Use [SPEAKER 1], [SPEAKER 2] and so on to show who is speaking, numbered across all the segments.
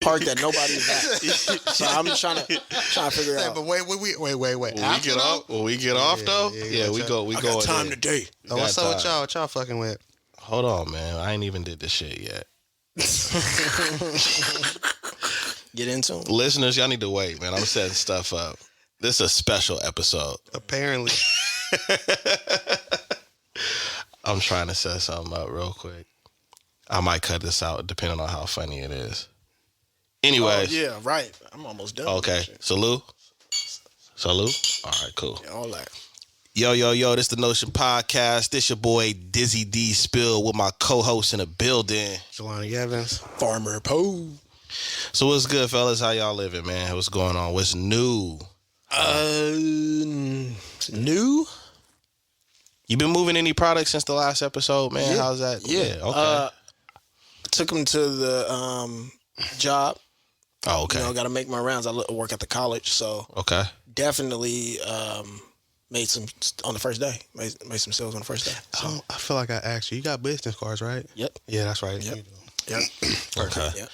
[SPEAKER 1] park that nobody's at. So I'm trying to figure out.
[SPEAKER 2] But wait.
[SPEAKER 3] When we get off though, we go.
[SPEAKER 1] I got time today.
[SPEAKER 2] So what's up with y'all? What y'all fucking with?
[SPEAKER 3] Hold on, man. I ain't even did this shit yet.
[SPEAKER 1] Get into them.
[SPEAKER 3] Listeners, y'all need to wait, man. I'm setting stuff up. This is a special episode.
[SPEAKER 2] Apparently.
[SPEAKER 3] I'm trying to set something up real quick. I might cut this out depending on how funny it is. Anyways.
[SPEAKER 1] Yeah, right. I'm almost done.
[SPEAKER 3] Okay. Salute. All right, cool.
[SPEAKER 1] Yeah, all that.
[SPEAKER 3] Yo, this the Notion Podcast. This your boy Dizzy D Spill with my co-host in the building.
[SPEAKER 2] Jelani Evans.
[SPEAKER 1] Farmer Poe.
[SPEAKER 3] So what's good, fellas? How y'all living, man? What's going on? What's new?
[SPEAKER 1] New?
[SPEAKER 3] You been moving any products since the last episode, man?
[SPEAKER 1] Yeah.
[SPEAKER 3] How's that?
[SPEAKER 1] Yeah.
[SPEAKER 3] Okay.
[SPEAKER 1] Took him to the job.
[SPEAKER 3] Oh, okay.
[SPEAKER 1] You know, got to make my rounds. I work at the college, so
[SPEAKER 3] Okay.
[SPEAKER 1] definitely made some on the first day. Made some sales on the first day. So.
[SPEAKER 2] I feel like I asked you. You got business cards, right?
[SPEAKER 1] Yep.
[SPEAKER 2] Yeah, that's right.
[SPEAKER 1] Yep.
[SPEAKER 2] You do.
[SPEAKER 1] Yep.
[SPEAKER 3] Okay.
[SPEAKER 1] Yep.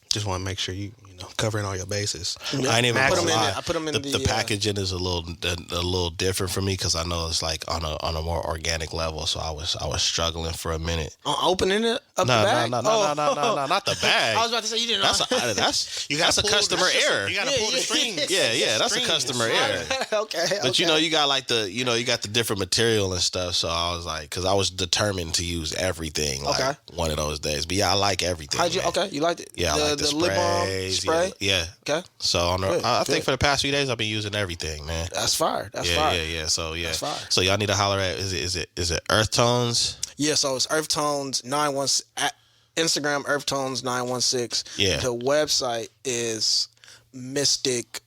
[SPEAKER 2] Just want to make sure you covering all your bases.
[SPEAKER 1] Yep.
[SPEAKER 3] I ain't even gonna lie.
[SPEAKER 1] I put them in
[SPEAKER 3] the packaging is a little different for me because I know it's like on a more organic level. So I was struggling for a minute.
[SPEAKER 1] Opening it up
[SPEAKER 3] No,
[SPEAKER 1] the bag?
[SPEAKER 3] no, not the bag.
[SPEAKER 1] I was about to say you didn't know.
[SPEAKER 3] That's a customer error.
[SPEAKER 2] You gotta pull the strings.
[SPEAKER 3] Yeah, that's a customer error.
[SPEAKER 1] okay.
[SPEAKER 3] But you got like you got the different material and stuff. So I was like, because I was determined to use everything like one of those days. But yeah, I like everything.
[SPEAKER 1] How'd you?
[SPEAKER 3] Man.
[SPEAKER 1] Okay, you liked it?
[SPEAKER 3] Yeah, I like the
[SPEAKER 1] lip balm
[SPEAKER 3] spray. Yeah.
[SPEAKER 1] Okay.
[SPEAKER 3] So I think for the past few days I've been using everything, man.
[SPEAKER 1] That's fire. That's fire.
[SPEAKER 3] Yeah. So yeah.
[SPEAKER 1] That's fire.
[SPEAKER 3] So y'all need to holler at is it Earth Tones?
[SPEAKER 1] Yeah. So it's Earth Tones 916 at Instagram Earth Tones 916.
[SPEAKER 3] Yeah.
[SPEAKER 1] The website is Mystic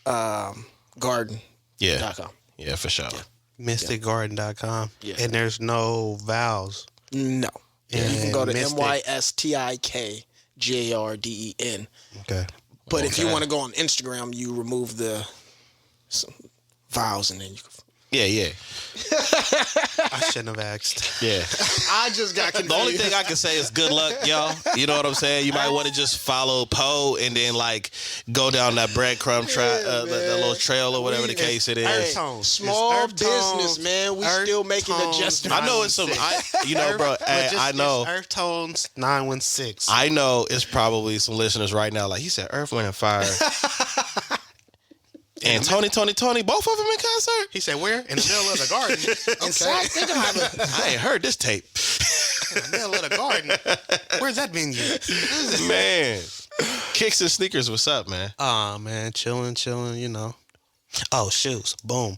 [SPEAKER 1] Garden.
[SPEAKER 3] Yeah.
[SPEAKER 1] .com.
[SPEAKER 3] Yeah, for sure.
[SPEAKER 2] MysticGarden.com.
[SPEAKER 1] Yeah.
[SPEAKER 2] And there's no vowels.
[SPEAKER 1] No. Yeah, you can go to
[SPEAKER 2] Mystic.
[SPEAKER 1] MYSTIKGARDEN.
[SPEAKER 2] Okay.
[SPEAKER 1] But if you want to go on Instagram, you remove the vowels and then you can.
[SPEAKER 3] Yeah.
[SPEAKER 2] I shouldn't have asked.
[SPEAKER 3] Yeah.
[SPEAKER 1] I just got confused.
[SPEAKER 3] The only thing I can say is good luck, y'all. You know what I'm saying? You might want to just follow Poe and then like go down that breadcrumb that little trail or whatever the case it is.
[SPEAKER 2] Earth Tones.
[SPEAKER 1] Small
[SPEAKER 2] Earth
[SPEAKER 1] business,
[SPEAKER 2] Tones.
[SPEAKER 1] man. We
[SPEAKER 2] Earth
[SPEAKER 1] still making
[SPEAKER 2] Tones.
[SPEAKER 1] adjustments.
[SPEAKER 3] I know it's some, bro. I know.
[SPEAKER 2] Earth Tones 916.
[SPEAKER 3] I know it's probably some listeners right now like, he said Earth, Wind, and Fire. And Tony, both of them in concert?
[SPEAKER 2] He said, where? In the middle of the garden.
[SPEAKER 1] Inside, they gonna have
[SPEAKER 3] I ain't heard this tape.
[SPEAKER 2] In the middle of the garden. Where's that venue?
[SPEAKER 3] Man. Kicks and sneakers, what's up, man?
[SPEAKER 2] Oh, man. Chilling, Oh, shoes. Boom.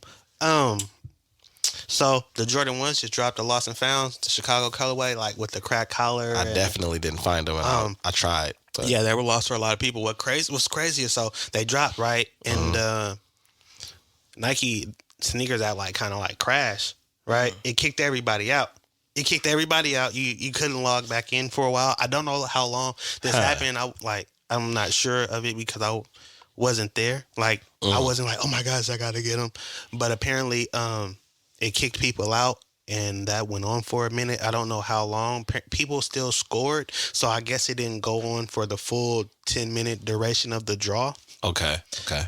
[SPEAKER 2] So the Jordan 1s just dropped the Lost and Founds, the Chicago colorway, like with the crack collar.
[SPEAKER 3] I definitely didn't find them. I tried. But.
[SPEAKER 2] Yeah, they were lost for a lot of people. What's crazy is so they dropped, right? And Nike sneakers that like kind of like crash, right? It kicked everybody out. You couldn't log back in for a while. I don't know how long this happened. I'm not sure of it because I wasn't there. Like I wasn't like, oh my gosh, I gotta get them. But apparently, it kicked people out. And that went on for a minute. I don't know how long. People still scored. So I guess it didn't go on for the full 10-minute duration of the draw.
[SPEAKER 3] Okay.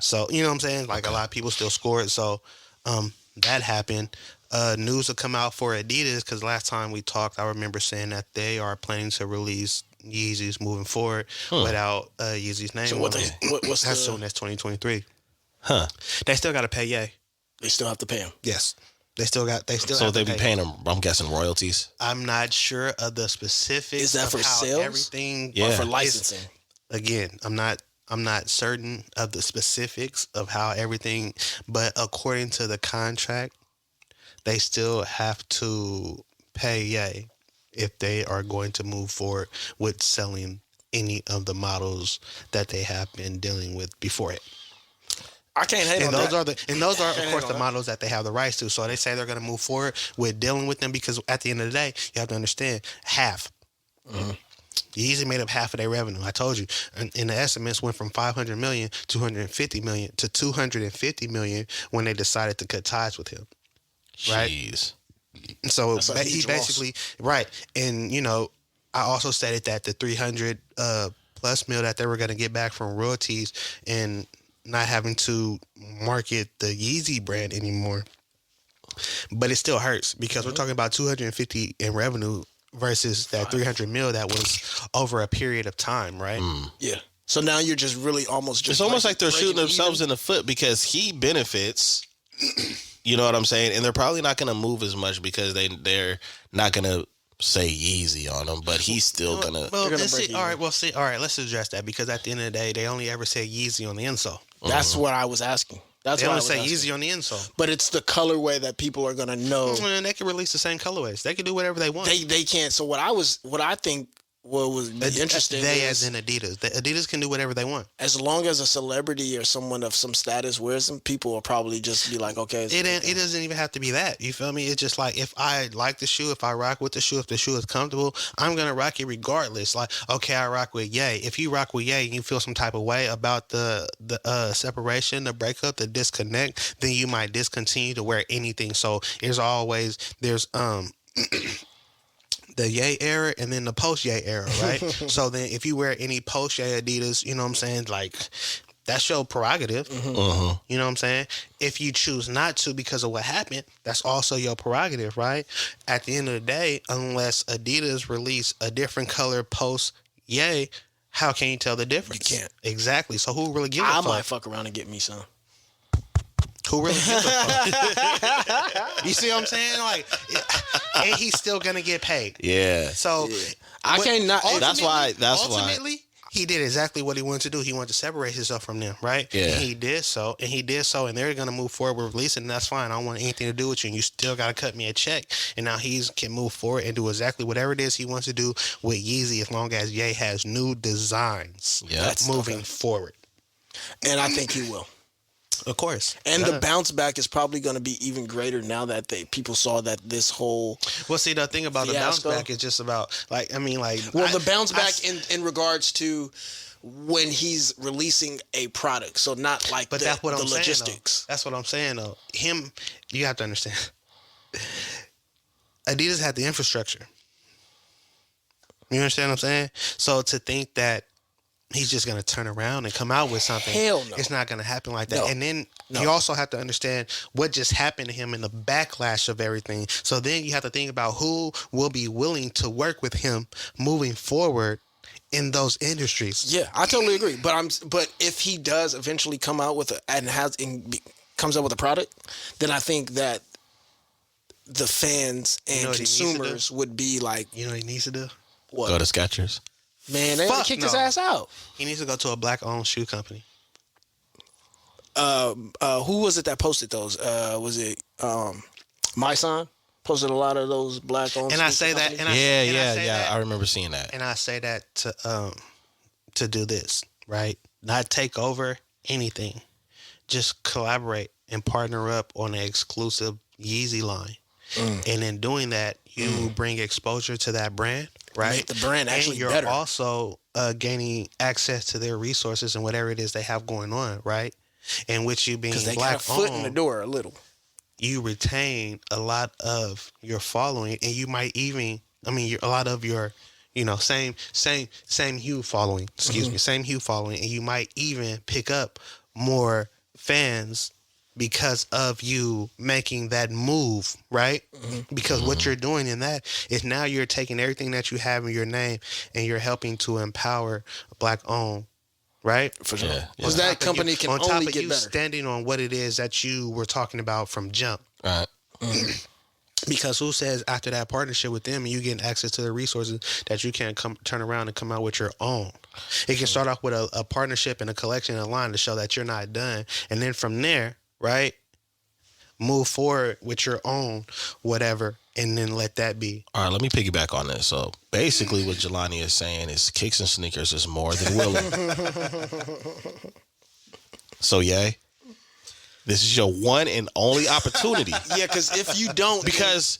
[SPEAKER 2] So, you know what I'm saying? Like a lot of people still scored. So that happened. News will come out for Adidas because last time we talked, I remember saying that they are planning to release Yeezys moving forward without Yeezy's name.
[SPEAKER 1] So what's
[SPEAKER 2] as soon as 2023.
[SPEAKER 3] Huh.
[SPEAKER 2] They still got to pay Ye.
[SPEAKER 1] They still have to pay him.
[SPEAKER 2] Yes. So
[SPEAKER 3] they be paying them, I'm guessing, royalties?
[SPEAKER 2] I'm not sure of the specifics.
[SPEAKER 1] Is that for sales?
[SPEAKER 2] Everything
[SPEAKER 1] or for licensing?
[SPEAKER 2] Again, I'm not certain of the specifics of how everything, but according to the contract, they still have to pay Ye if they are going to move forward with selling any of the models that they have been dealing with before it.
[SPEAKER 1] I can't hate on that.
[SPEAKER 2] Those are, of course, the models that they have the rights to. So they say they're going to move forward with dealing with them because at the end of the day, you have to understand half. Yeezy made up half of their revenue. I told you. And the estimates went from 500 million, 250 million to 250 million when they decided to cut ties with him. Right?
[SPEAKER 3] Jeez.
[SPEAKER 2] So he basically, right. And, I also stated that the 300 plus mil that they were going to get back from royalties and not having to market the Yeezy brand anymore. But it still hurts because we're talking about 250 in revenue versus that 300 mil that was over a period of time, right?
[SPEAKER 1] Yeah. So now you're just really almost just.
[SPEAKER 3] It's almost like they're shooting
[SPEAKER 1] breaking
[SPEAKER 3] themselves
[SPEAKER 1] even.
[SPEAKER 3] in the foot because he benefits. You know what I'm saying? And they're probably not going to move as much because they're not going to say Yeezy on him, but he's still going to.
[SPEAKER 2] Well,
[SPEAKER 1] gonna
[SPEAKER 2] let's
[SPEAKER 1] break
[SPEAKER 2] see. All right. Well, see. All right. Let's address that because at the end of the day, they only ever say Yeezy on the insole.
[SPEAKER 1] That's what I was asking. That's
[SPEAKER 2] They
[SPEAKER 1] what I
[SPEAKER 2] only
[SPEAKER 1] was
[SPEAKER 2] say
[SPEAKER 1] asking.
[SPEAKER 2] Yeezy on the insole.
[SPEAKER 1] But it's the colorway that people are gonna know.
[SPEAKER 2] And they can release the same colorways. They can do whatever they want.
[SPEAKER 1] They can't. So what I think what was interesting
[SPEAKER 2] They
[SPEAKER 1] is,
[SPEAKER 2] as in Adidas. Adidas can do whatever they want.
[SPEAKER 1] as long as a celebrity or someone of some status wears them, people will probably just be like, okay.
[SPEAKER 2] It doesn't even have to be that. You feel me? It's just like if I like the shoe, if I rock with the shoe, if the shoe is comfortable, I'm gonna rock it regardless. Like, okay, I rock with Ye. If you rock with Ye and you feel some type of way about the separation, the breakup, the disconnect, then you might discontinue to wear anything. So there's the Ye era and then the post Ye era, right? So then if you wear any post Ye Adidas, you know what I'm saying? Like, that's your prerogative. You know what I'm saying? If you choose not to because of what happened, that's also your prerogative, right? At the end of the day, unless Adidas release a different color post Ye, how can you tell the difference?
[SPEAKER 1] You can't.
[SPEAKER 2] Exactly. So who really gives a
[SPEAKER 1] I
[SPEAKER 2] fuck?
[SPEAKER 1] might fuck around and get me some.
[SPEAKER 2] Who really gives a fuck? You see what I'm saying? Like, and he's still gonna get paid.
[SPEAKER 3] Yeah.
[SPEAKER 2] So
[SPEAKER 1] I can't not.
[SPEAKER 3] That's why.
[SPEAKER 2] Ultimately, he did exactly what he wanted to do. He wanted to separate himself from them, right?
[SPEAKER 3] Yeah.
[SPEAKER 2] And he did so, and they're gonna move forward with releasing. And that's fine. I don't want anything to do with you. And you still gotta cut me a check. And now he can move forward and do exactly whatever it is he wants to do with Yeezy, as long as Ye has new designs.
[SPEAKER 3] Yeah.
[SPEAKER 1] That's
[SPEAKER 2] moving forward.
[SPEAKER 1] And I think he will.
[SPEAKER 2] Of course.
[SPEAKER 1] And the bounce back is probably going to be even greater now that people saw that this whole.
[SPEAKER 2] Well, see, the thing about the bounce
[SPEAKER 1] fiasco.
[SPEAKER 2] back is just about
[SPEAKER 1] The bounce back in regards to when he's releasing a product, so not like
[SPEAKER 2] But
[SPEAKER 1] the,
[SPEAKER 2] that's what
[SPEAKER 1] the
[SPEAKER 2] I'm
[SPEAKER 1] logistics.
[SPEAKER 2] saying. That's what I'm saying, though. You have to understand. Adidas had the infrastructure. You understand what I'm saying? So to think that he's just going to turn around and come out with something,
[SPEAKER 1] Hell no.
[SPEAKER 2] it's not going to happen like that.
[SPEAKER 1] No.
[SPEAKER 2] And then
[SPEAKER 1] No.
[SPEAKER 2] you also have to understand what just happened to him and the backlash of everything. So then you have to think about who will be willing to work with him moving forward in those industries.
[SPEAKER 1] Yeah, I totally agree. But if he does eventually come out with comes out with a product, then I think that the fans and
[SPEAKER 2] what he needs to do?
[SPEAKER 1] consumers would be like,
[SPEAKER 2] You know what he needs to do?
[SPEAKER 1] what?
[SPEAKER 3] Go to Skechers.
[SPEAKER 1] Man, they
[SPEAKER 2] Fuck
[SPEAKER 1] kicked his
[SPEAKER 2] no.
[SPEAKER 1] ass out.
[SPEAKER 2] He needs to go to a black-owned shoe company.
[SPEAKER 1] Who was it that posted those? Was it My Son? Posted a lot of those black owned.
[SPEAKER 2] And I say that, and I say that,
[SPEAKER 3] I remember seeing that.
[SPEAKER 2] and I say that to do this, right? Not take over anything. Just collaborate and partner up on an exclusive Yeezy line. And in doing that, you bring exposure to that brand, right?
[SPEAKER 1] Make the brand actually
[SPEAKER 2] and you're
[SPEAKER 1] better.
[SPEAKER 2] also gaining access to their resources and whatever it is they have going on, right? And with you being
[SPEAKER 1] because they
[SPEAKER 2] black
[SPEAKER 1] got a foot in the
[SPEAKER 2] owned,
[SPEAKER 1] door a little.
[SPEAKER 2] you retain a lot of your following, and you might even, a lot of your, same hue following. Excuse me, same hue following, and you might even pick up more fans because of you making that move, right? Because what you're doing in that is now you're taking everything that you have in your name and you're helping to empower black-owned, right?
[SPEAKER 1] For sure.
[SPEAKER 3] Yeah,
[SPEAKER 1] Because
[SPEAKER 3] yeah.
[SPEAKER 1] that company can
[SPEAKER 2] on top
[SPEAKER 1] only
[SPEAKER 2] of
[SPEAKER 1] get
[SPEAKER 2] you
[SPEAKER 1] better.
[SPEAKER 2] standing on what it is that you were talking about from jump.
[SPEAKER 3] Right.
[SPEAKER 2] Because who says after that partnership with them and you getting access to the resources that you can't turn around and come out with your own? It can start off with a partnership and a collection and a line to show that you're not done. And then from there, right, move forward with your own whatever and then let that be.
[SPEAKER 3] All right, let me piggyback on this. So basically what Jelani is saying is kicks and sneakers is more than willing. So, yay. This is your one and only opportunity.
[SPEAKER 1] Yeah, because if you don't,
[SPEAKER 3] Because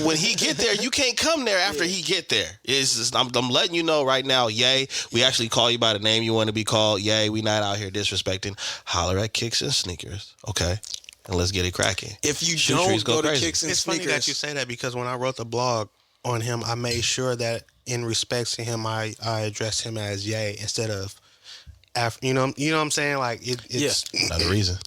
[SPEAKER 3] when he get there, you can't come there after he get there. It's just, I'm letting you know right now, yay, we actually call you by the name you want to be called. Yay, we not out here disrespecting. Holler at Kicks and Sneakers, okay? And let's get it cracking.
[SPEAKER 1] if you
[SPEAKER 3] Shoe trees
[SPEAKER 1] don't go to
[SPEAKER 3] crazy.
[SPEAKER 1] Kicks and
[SPEAKER 2] It's
[SPEAKER 1] Sneakers,
[SPEAKER 2] funny that you say that because when I wrote the blog on him, I made sure that in respect to him, I address him as Ye instead of you know what I'm saying? Like it's
[SPEAKER 3] Another reason.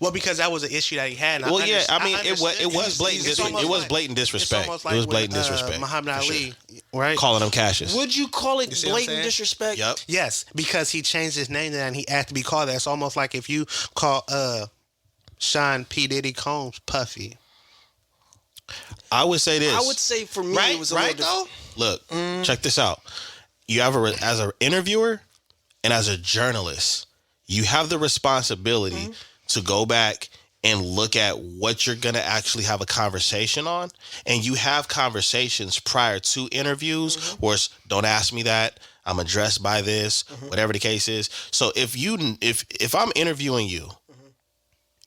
[SPEAKER 2] Well, because that was an issue that he had.
[SPEAKER 3] Well, yeah, I mean, it was blatant. It was blatant disrespect. It was blatant disrespect.
[SPEAKER 2] Muhammad Ali, right?
[SPEAKER 3] Calling him Cassius.
[SPEAKER 1] Would you call it
[SPEAKER 2] see what I'm
[SPEAKER 1] blatant
[SPEAKER 2] saying?
[SPEAKER 1] disrespect?
[SPEAKER 3] Yep.
[SPEAKER 2] Yes, because he changed his name to that and he asked to be called that. It's almost like if you call Sean P. Diddy Combs Puffy.
[SPEAKER 3] I would say this.
[SPEAKER 1] I would say for me, it was a little
[SPEAKER 2] though?
[SPEAKER 3] Look, check this out. You have as an interviewer and as a journalist, you have the responsibility to go back and look at what you're going to actually have a conversation on. And you have conversations prior to interviews where it's, don't ask me that. I'm addressed by this, whatever the case is. So if I'm interviewing you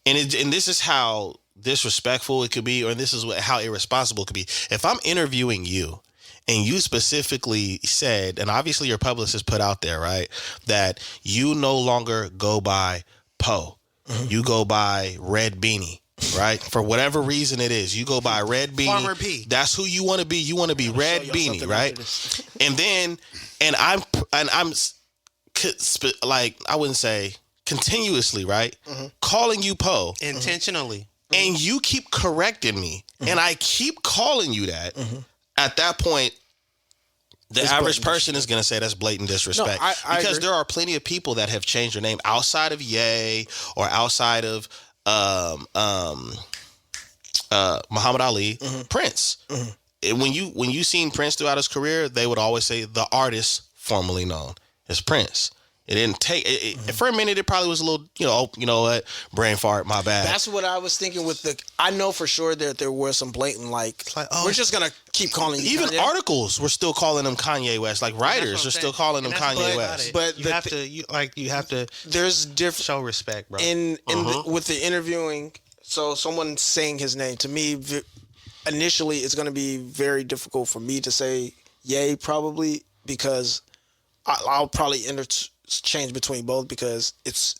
[SPEAKER 3] and this is how disrespectful it could be, or this is how irresponsible it could be. If I'm interviewing you and you specifically said, and obviously your publicist put out there, right, that you no longer go by Poe, you go by Red Beanie, right? For whatever reason it is, you go by Red Beanie.
[SPEAKER 2] Farmer P.
[SPEAKER 3] That's who you want to be. You want to be Red Beanie, right? And I'm like, I wouldn't say continuously, right? Calling you Poe
[SPEAKER 2] Intentionally.
[SPEAKER 3] and you keep correcting me, and I keep calling you that. At that point, the average person is going to say that's blatant disrespect.
[SPEAKER 1] No, I
[SPEAKER 3] because
[SPEAKER 1] agree.
[SPEAKER 3] there are plenty of people that have changed their name outside of Ye or outside of Muhammad Ali, Prince. And when you seen Prince throughout his career, they would always say the artist formerly known as Prince. It didn't take for a minute. It probably was a little, you know what, brain fart, my bad.
[SPEAKER 1] That's what I was thinking with I know for sure that there were some blatant we're just gonna keep calling you
[SPEAKER 3] Even
[SPEAKER 1] Kanye.
[SPEAKER 3] articles were still calling him Kanye West. Like writers are still calling him Kanye West.
[SPEAKER 1] But
[SPEAKER 2] you have to
[SPEAKER 1] there's different
[SPEAKER 2] show respect, bro.
[SPEAKER 1] with the interviewing. So someone saying his name to me, initially, it's going to be very difficult for me to say Ye probably because I'll probably interchange between both because it's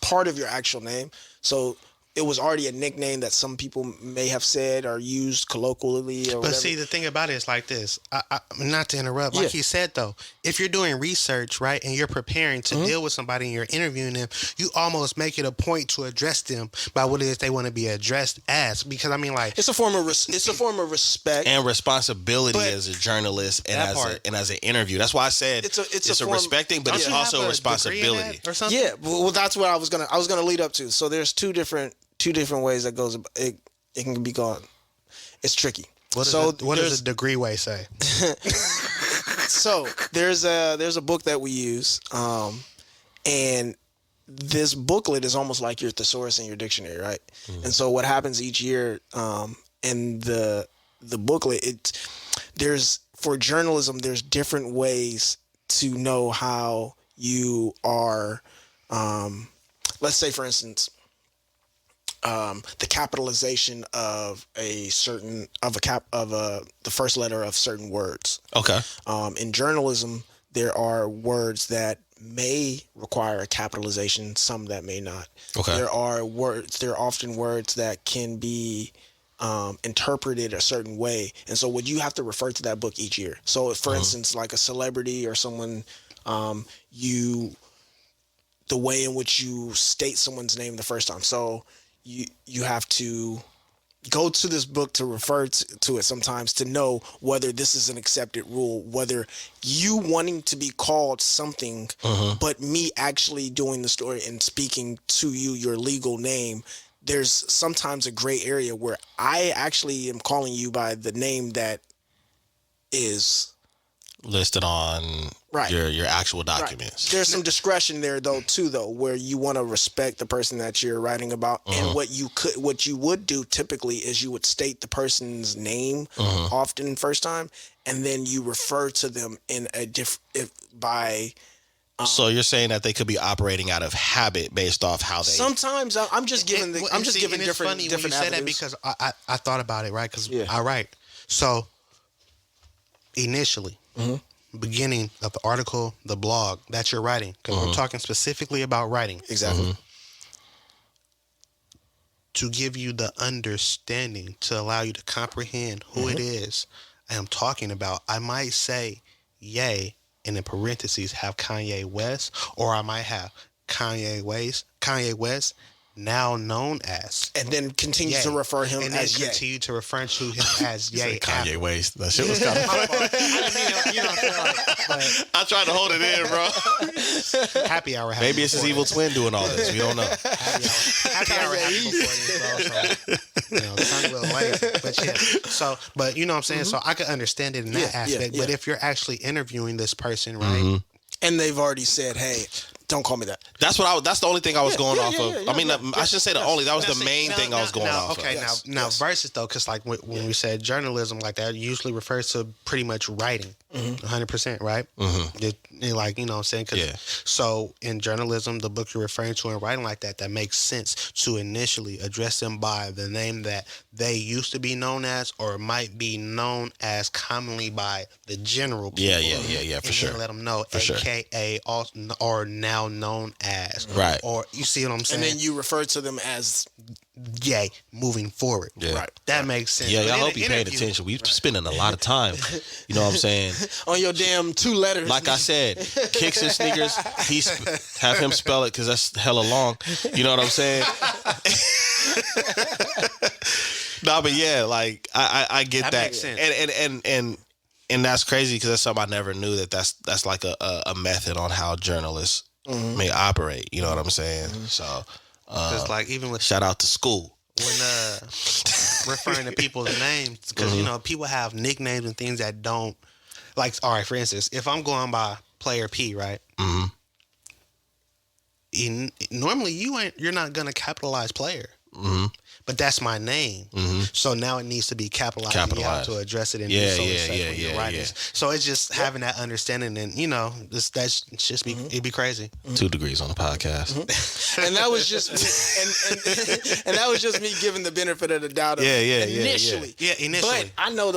[SPEAKER 1] part of your actual name. So it was already a nickname that some people may have said or used colloquially or whatever.
[SPEAKER 2] See, the thing about it is like this. I not to interrupt. Like he said, though, if you're doing research, right, and you're preparing to deal with somebody and you're interviewing them, you almost make it a point to address them by what it is they want to be addressed as. Because, I mean, like...
[SPEAKER 1] It's a form of respect.
[SPEAKER 3] And responsibility as a journalist and as an interview. That's why I said it's a
[SPEAKER 1] form,
[SPEAKER 3] respecting, but it's also a responsibility.
[SPEAKER 2] Or something?
[SPEAKER 1] Yeah, well, that's what I was gonna lead up to. So there's two different ways that goes. It can be gone. It's tricky.
[SPEAKER 2] What does a degree way say?
[SPEAKER 1] So there's a book that we use, and this booklet is almost like your thesaurus in your dictionary, right? And so what happens each year in the booklet, for journalism, there's different ways to know how you are. Let's say, for instance, the capitalization of the first letter of certain words.
[SPEAKER 3] Okay.
[SPEAKER 1] In journalism, there are words that may require a capitalization, some that may not.
[SPEAKER 3] Okay.
[SPEAKER 1] There are often words that can be interpreted a certain way, and so would you have to refer to that book each year? So, for instance, like a celebrity or someone, the way in which you state someone's name the first time. So you have to go to this book to refer to it sometimes to know whether this is an accepted rule, whether you wanting to be called something, but me actually doing the story and speaking to you, your legal name. There's sometimes a gray area where I actually am calling you by the name that is
[SPEAKER 3] listed on your actual documents.
[SPEAKER 1] Right. There's some discretion there though, where you want to respect the person that you're writing about. And what you would do typically is you would state the person's name often first time, and then you refer to them in a
[SPEAKER 3] so you're saying that they could be operating out of habit based off how they.
[SPEAKER 1] Sometimes I'm just giving different
[SPEAKER 2] funny when you say that because I thought about it, right? Because I write. So initially, beginning of the article, the blog that you're writing, because we're talking specifically about writing.
[SPEAKER 1] Exactly.
[SPEAKER 2] To give you the understanding to allow you to comprehend who it is I am talking about, I might say Ye and in parentheses have Kanye West, or I might have Kanye West, now known as,
[SPEAKER 1] and then continue
[SPEAKER 2] Ye,
[SPEAKER 1] to refer him
[SPEAKER 2] and then
[SPEAKER 1] as Ye.
[SPEAKER 2] continue to refer to him as Ye.
[SPEAKER 3] Kanye West. That shit was kind of funny.
[SPEAKER 2] You know what I'm saying? Like,
[SPEAKER 3] I tried to hold it in, bro.
[SPEAKER 2] happy hour.
[SPEAKER 3] Maybe it's his evil twin doing all this. We don't know.
[SPEAKER 2] Happy hour happened before this, bro. So, you know, it's a little late, but yeah. So, but you know what I'm saying. So I could understand it in that aspect. But if you're actually interviewing this person, right?
[SPEAKER 1] And they've already said, "Hey, don't call me that."
[SPEAKER 3] That's the only thing I was going off of. I mean, I should say the only. That was the main thing I was going off of.
[SPEAKER 2] Okay, now versus though, because like when we said journalism, like that usually refers to pretty much writing, 100%, right? Like, you know what I'm saying? So in journalism, the book you're referring to and writing like that makes sense to initially address them by the name that they used to be known as, or might be known as commonly by the general people.
[SPEAKER 3] Yeah, for sure.
[SPEAKER 2] Let them know,
[SPEAKER 3] for
[SPEAKER 2] AKA, or now known as.
[SPEAKER 3] Right.
[SPEAKER 2] Or you see what I'm saying?
[SPEAKER 1] And then you refer to them as
[SPEAKER 2] Ye moving forward.
[SPEAKER 3] Yeah.
[SPEAKER 1] Right.
[SPEAKER 2] That makes sense.
[SPEAKER 3] Yeah,
[SPEAKER 2] But
[SPEAKER 3] I
[SPEAKER 2] in
[SPEAKER 3] hope
[SPEAKER 2] the
[SPEAKER 3] you paying
[SPEAKER 2] interview-
[SPEAKER 3] attention. We're spending a lot of time. You know what I'm saying?
[SPEAKER 1] on your damn 2 letters.
[SPEAKER 3] Like I said, Kicks and Sneakers, have him spell it because that's hella long. You know what I'm saying? Nah, but yeah, like I get that.
[SPEAKER 2] makes sense.
[SPEAKER 3] And that's crazy because that's something I never knew that's like a method on how journalists may operate. You know what I'm saying? So,
[SPEAKER 2] Because like even with
[SPEAKER 3] shout out to school.
[SPEAKER 2] when referring to people's names, because you know people have nicknames and things that don't, like, all right, for instance, if I'm going by player P, right? Normally you're not gonna capitalize player. But that's my name. So now it needs to be capitalized. And you have to address it in
[SPEAKER 3] Yeah,
[SPEAKER 2] so
[SPEAKER 3] yeah,
[SPEAKER 2] and such
[SPEAKER 3] yeah,
[SPEAKER 2] when you're
[SPEAKER 3] yeah,
[SPEAKER 2] writing.
[SPEAKER 3] yeah.
[SPEAKER 2] So it's just having that understanding, and you know, that's just be it'd be crazy.
[SPEAKER 3] 2 degrees on the podcast.
[SPEAKER 1] and that was just and that was just me giving the benefit of the doubt of initially.
[SPEAKER 2] Yeah, initially.
[SPEAKER 1] But I know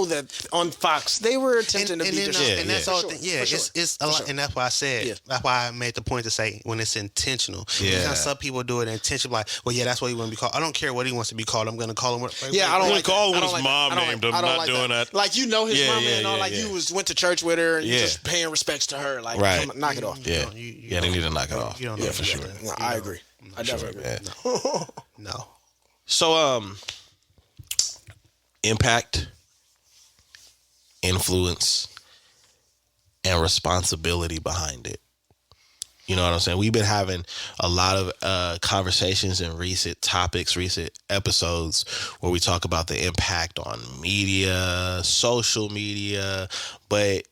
[SPEAKER 1] that on Fox they were attempting to be disrespectful.
[SPEAKER 2] And that's
[SPEAKER 1] For
[SPEAKER 2] all.
[SPEAKER 1] sure,
[SPEAKER 2] Yeah,
[SPEAKER 1] for sure,
[SPEAKER 2] it's a
[SPEAKER 1] for
[SPEAKER 2] lot,
[SPEAKER 1] sure.
[SPEAKER 2] and that's why I said. That's why I made the point to say when it's intentional.
[SPEAKER 3] Yeah.
[SPEAKER 2] Because some people do it intentionally, like, well, yeah, that's what he want to be called. I don't care what he wants to be called. I'm going to call him.
[SPEAKER 1] Yeah, I don't like
[SPEAKER 3] call
[SPEAKER 1] that.
[SPEAKER 3] him
[SPEAKER 1] I
[SPEAKER 3] his
[SPEAKER 1] don't like
[SPEAKER 3] mom
[SPEAKER 1] that. I don't
[SPEAKER 3] named
[SPEAKER 1] like-
[SPEAKER 3] him.
[SPEAKER 1] I don't
[SPEAKER 3] Not
[SPEAKER 1] like
[SPEAKER 3] doing that.
[SPEAKER 1] Like, you know his
[SPEAKER 3] Yeah,
[SPEAKER 1] mama
[SPEAKER 3] yeah,
[SPEAKER 1] and all.
[SPEAKER 3] yeah,
[SPEAKER 1] Like
[SPEAKER 3] yeah.
[SPEAKER 1] you went to church with her and you
[SPEAKER 3] Yeah.
[SPEAKER 1] just paying respects to her. Like,
[SPEAKER 3] Right.
[SPEAKER 1] knock it off.
[SPEAKER 3] Yeah,
[SPEAKER 2] You
[SPEAKER 3] they need to knock it off.
[SPEAKER 2] You don't
[SPEAKER 3] Yeah,
[SPEAKER 2] know
[SPEAKER 3] for
[SPEAKER 2] that.
[SPEAKER 3] sure.
[SPEAKER 1] No, I agree. I definitely agree.
[SPEAKER 3] Yeah.
[SPEAKER 2] No.
[SPEAKER 3] So, impact, influence, and responsibility behind it. You know what I'm saying? We've been having a lot of conversations in recent episodes where we talk about the impact on media, social media, but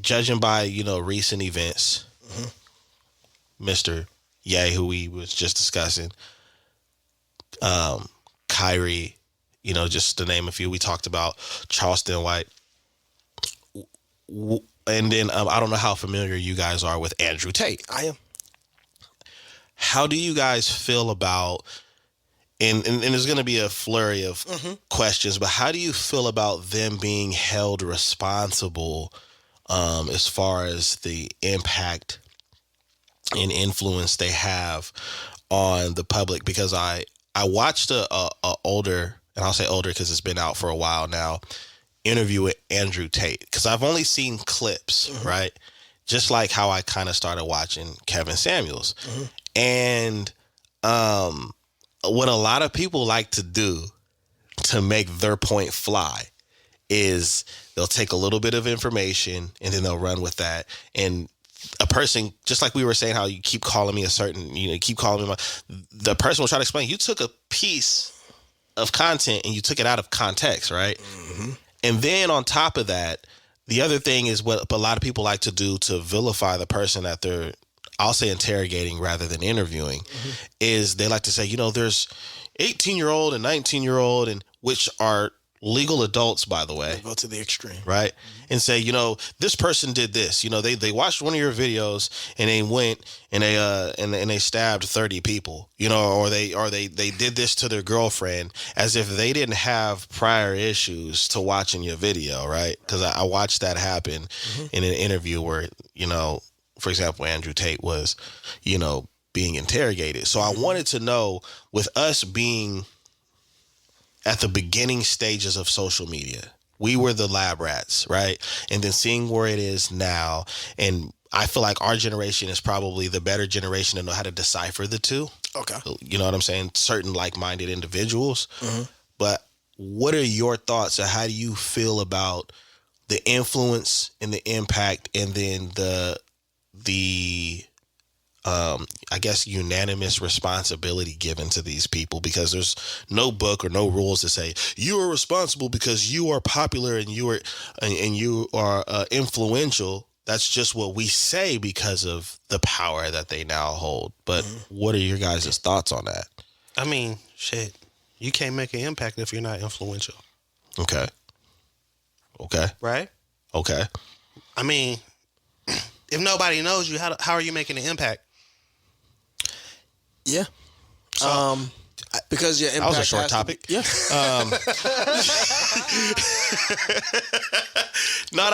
[SPEAKER 3] judging by, recent events, Mr. Ye, who we was just discussing, Kyrie, just to name a few, we talked about Charleston White. And then I don't know how familiar you guys are with Andrew Tate.
[SPEAKER 1] I am.
[SPEAKER 3] How do you guys feel about, and there's going to be a flurry of questions, but how do you feel about them being held responsible as far as the impact and influence they have on the public? Because I watched a older, and I'll say older because it's been out for a while now, interview with Andrew Tate, because I've only seen clips, right? Just like how I kind of started watching Kevin Samuels. And what a lot of people like to do to make their point fly is they'll take a little bit of information and then they'll run with that. And a person, just like we were saying, how you keep calling me keep calling me, the person will try to explain, you took a piece of content and you took it out of context, right? And then on top of that, the other thing is what a lot of people like to do to vilify the person that they're, I'll say, interrogating rather than interviewing, is they like to say, there's 18-year-old and 19-year-old, and which are legal adults, by the way.
[SPEAKER 1] Go to the extreme.
[SPEAKER 3] Right? And say, this person did this. They watched one of your videos and they went and they stabbed 30 people, or they did this to their girlfriend, as if they didn't have prior issues to watching your video, right? Because I watched that happen in an interview where, for example, Andrew Tate was, being interrogated. So I wanted to know, with us being at the beginning stages of social media. We were the lab rats, right? And then seeing where it is now, and I feel like our generation is probably the better generation to know how to decipher the two.
[SPEAKER 1] Okay.
[SPEAKER 3] You know what I'm saying? Certain like-minded individuals.
[SPEAKER 1] Mm-hmm.
[SPEAKER 3] But what are your thoughts, or how do you feel about the influence and the impact, and then the I guess unanimous responsibility given to these people? Because there's no book or no rules to say you are responsible because you are popular and you are influential. That's just what we say because of the power that they now hold. But what are your guys' thoughts on that?
[SPEAKER 2] I mean, shit, you can't make an impact if you're not influential.
[SPEAKER 3] Okay.
[SPEAKER 2] Right?
[SPEAKER 3] Okay.
[SPEAKER 2] I mean, if nobody knows you, how are you making an impact?
[SPEAKER 1] Yeah. Because your impact
[SPEAKER 3] That was a short topic.
[SPEAKER 1] Yeah.
[SPEAKER 3] No,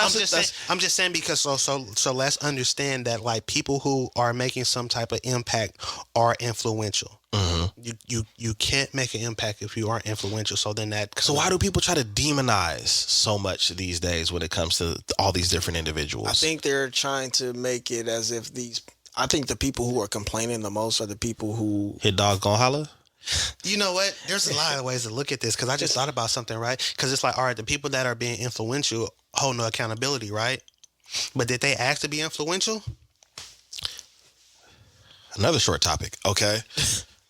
[SPEAKER 2] I'm just saying because so let's understand that like people who are making some type of impact are influential. Mm-hmm. You can't make an impact if you aren't influential. So then
[SPEAKER 3] So why do people try to demonize so much these days when it comes to all these different individuals?
[SPEAKER 1] I think they're trying to make it as if I think the people who are complaining the most are the people who
[SPEAKER 3] hit dogs gonna holler.
[SPEAKER 2] You know what? There's a lot of ways to look at this because I just thought about something, right? Because it's like, all right, the people that are being influential hold no accountability, right? But did they ask to be influential?
[SPEAKER 3] Another short topic. Okay.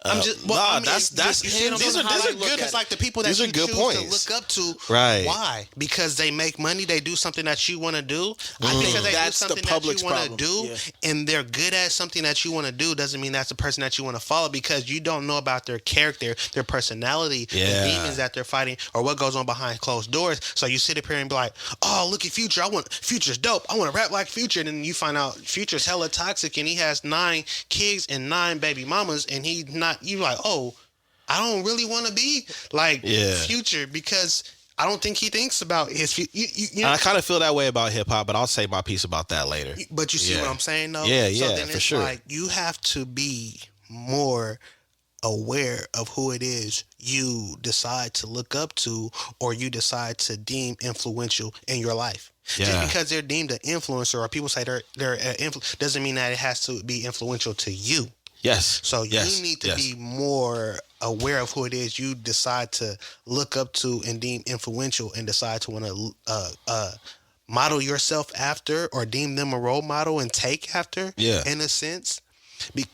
[SPEAKER 2] These are good because like the people that
[SPEAKER 3] these
[SPEAKER 2] you
[SPEAKER 3] are good
[SPEAKER 2] choose
[SPEAKER 3] points
[SPEAKER 2] to look up to,
[SPEAKER 3] right?
[SPEAKER 2] Why? Because they make money. They do something that you want to do. I think that they
[SPEAKER 1] That's
[SPEAKER 2] do something
[SPEAKER 1] the public's
[SPEAKER 2] that you want to
[SPEAKER 1] problem.
[SPEAKER 2] do, and they're good at something that you want to do. Doesn't mean that's the person that you want to follow because you don't know about their character, their personality, the demons that they're fighting, or what goes on behind closed doors. So you sit up here and be like, "Oh, look at Future. Future's dope. I want to rap like Future." And then you find out Future's hella toxic, and he has 9 kids and 9 baby mamas, and he's not. You like, oh. I don't really want to be like Future because I don't think he thinks about his future. You know?
[SPEAKER 3] I kind of feel that way about hip hop, but I'll say my piece about that later.
[SPEAKER 2] But you see what I'm saying, though?
[SPEAKER 3] Yeah,
[SPEAKER 2] so then
[SPEAKER 3] for
[SPEAKER 2] it's
[SPEAKER 3] sure.
[SPEAKER 2] Like you have to be more aware of who it is you decide to look up to or you decide to deem influential in your life.
[SPEAKER 3] Yeah.
[SPEAKER 2] Just because they're deemed an influencer or people say they're doesn't mean that it has to be influential to you.
[SPEAKER 3] Yes.
[SPEAKER 2] So you need to be more aware of who it is you decide to look up to and deem influential and decide to want to model yourself after or deem them a role model and take after in a sense.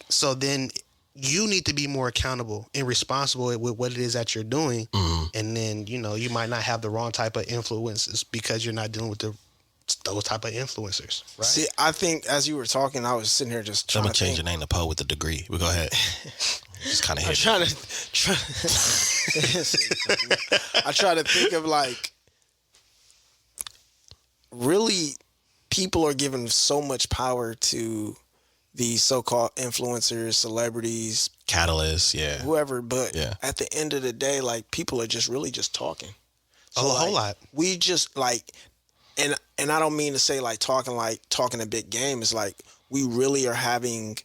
[SPEAKER 2] So then you need to be more accountable and responsible with what it is that you're doing. Mm-hmm. And then, you might not have the wrong type of influences because you're not dealing with those type of influencers, right?
[SPEAKER 1] See, I think as you were talking, I was sitting here just trying
[SPEAKER 3] I'm gonna
[SPEAKER 1] to
[SPEAKER 3] change
[SPEAKER 1] think.
[SPEAKER 3] your name to Poe with a degree. But go ahead. Just kind of hit.
[SPEAKER 1] I try to think of like really people are giving so much power to these so-called influencers, celebrities,
[SPEAKER 3] catalysts,
[SPEAKER 1] whoever. But at the end of the day, like people are just really just talking.
[SPEAKER 2] So, a whole lot.
[SPEAKER 1] We just like. And I don't mean to say like talking a big game. It's like we really are having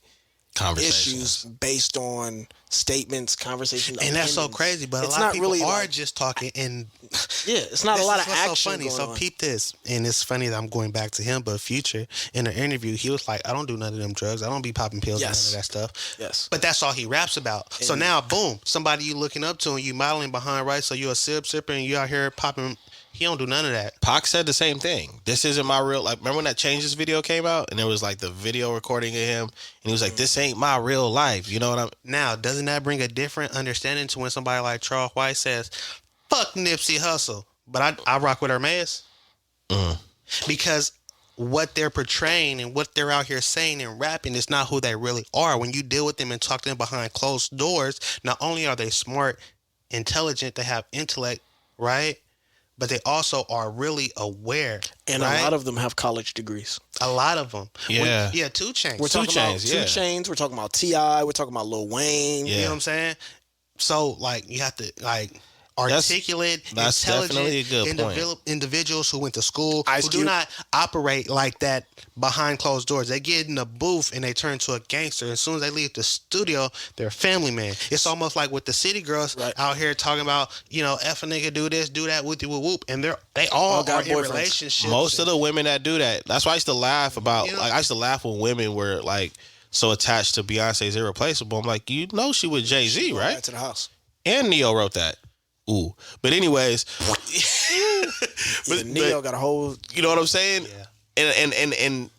[SPEAKER 1] issues based on statements, conversations,
[SPEAKER 2] and that's so crazy. But a lot of people are just talking, and
[SPEAKER 1] it's not a lot of action.
[SPEAKER 2] So funny. So peep this, and it's funny that I'm going back to him. But Future in an interview, he was like, "I don't do none of them drugs. I don't be popping pills, none of that stuff."
[SPEAKER 1] Yes.
[SPEAKER 2] But that's all he raps about. So now, boom, somebody you looking up to and you modeling behind, right? So you're a sipper and you out here popping. He don't do none of that.
[SPEAKER 3] Pac said the same thing. This isn't my real, like, remember when that Changes video came out? And there was like the video recording of him. And he was like, this ain't my real life. You know what I'm...
[SPEAKER 2] Now, doesn't that bring a different understanding to when somebody like Charles White says, fuck Nipsey Hussle, but I rock with Hermes? Because what they're portraying and what they're out here saying and rapping is not who they really are. When you deal with them and talk to them behind closed doors, not only are they smart, intelligent, they have intellect, right? But they also are really aware.
[SPEAKER 1] And a lot of them have college degrees.
[SPEAKER 2] A lot of them.
[SPEAKER 3] Yeah.
[SPEAKER 2] 2 Chainz.
[SPEAKER 1] We're talking about 2 Chainz. We're talking about T.I. We're talking about Lil Wayne.
[SPEAKER 2] You know what I'm saying? So, like, you have to, like... articulate,
[SPEAKER 3] that's definitely a good point.
[SPEAKER 2] Individuals who went to school,
[SPEAKER 1] Ice
[SPEAKER 2] who do
[SPEAKER 1] Cube.
[SPEAKER 2] not operate like that behind closed doors. They get in the booth and they turn to a gangster. As soon as they leave the studio, they're a family man. It's almost like with the city girls out here talking about, F a nigga, do this, do that, whoop whoop whoop, and they all
[SPEAKER 1] got
[SPEAKER 2] are in
[SPEAKER 1] boyfriends.
[SPEAKER 2] relationships.
[SPEAKER 3] Most of the women that do that. That's why I used to laugh about. Like, I used to laugh when women were like so attached to Beyonce's Irreplaceable. I'm like, she with Jay-Z, right?
[SPEAKER 1] Back to the house.
[SPEAKER 3] And Neo wrote that. Ooh. But anyways,
[SPEAKER 1] Neo got a whole.
[SPEAKER 3] you know what I'm saying?
[SPEAKER 2] Yeah.
[SPEAKER 3] And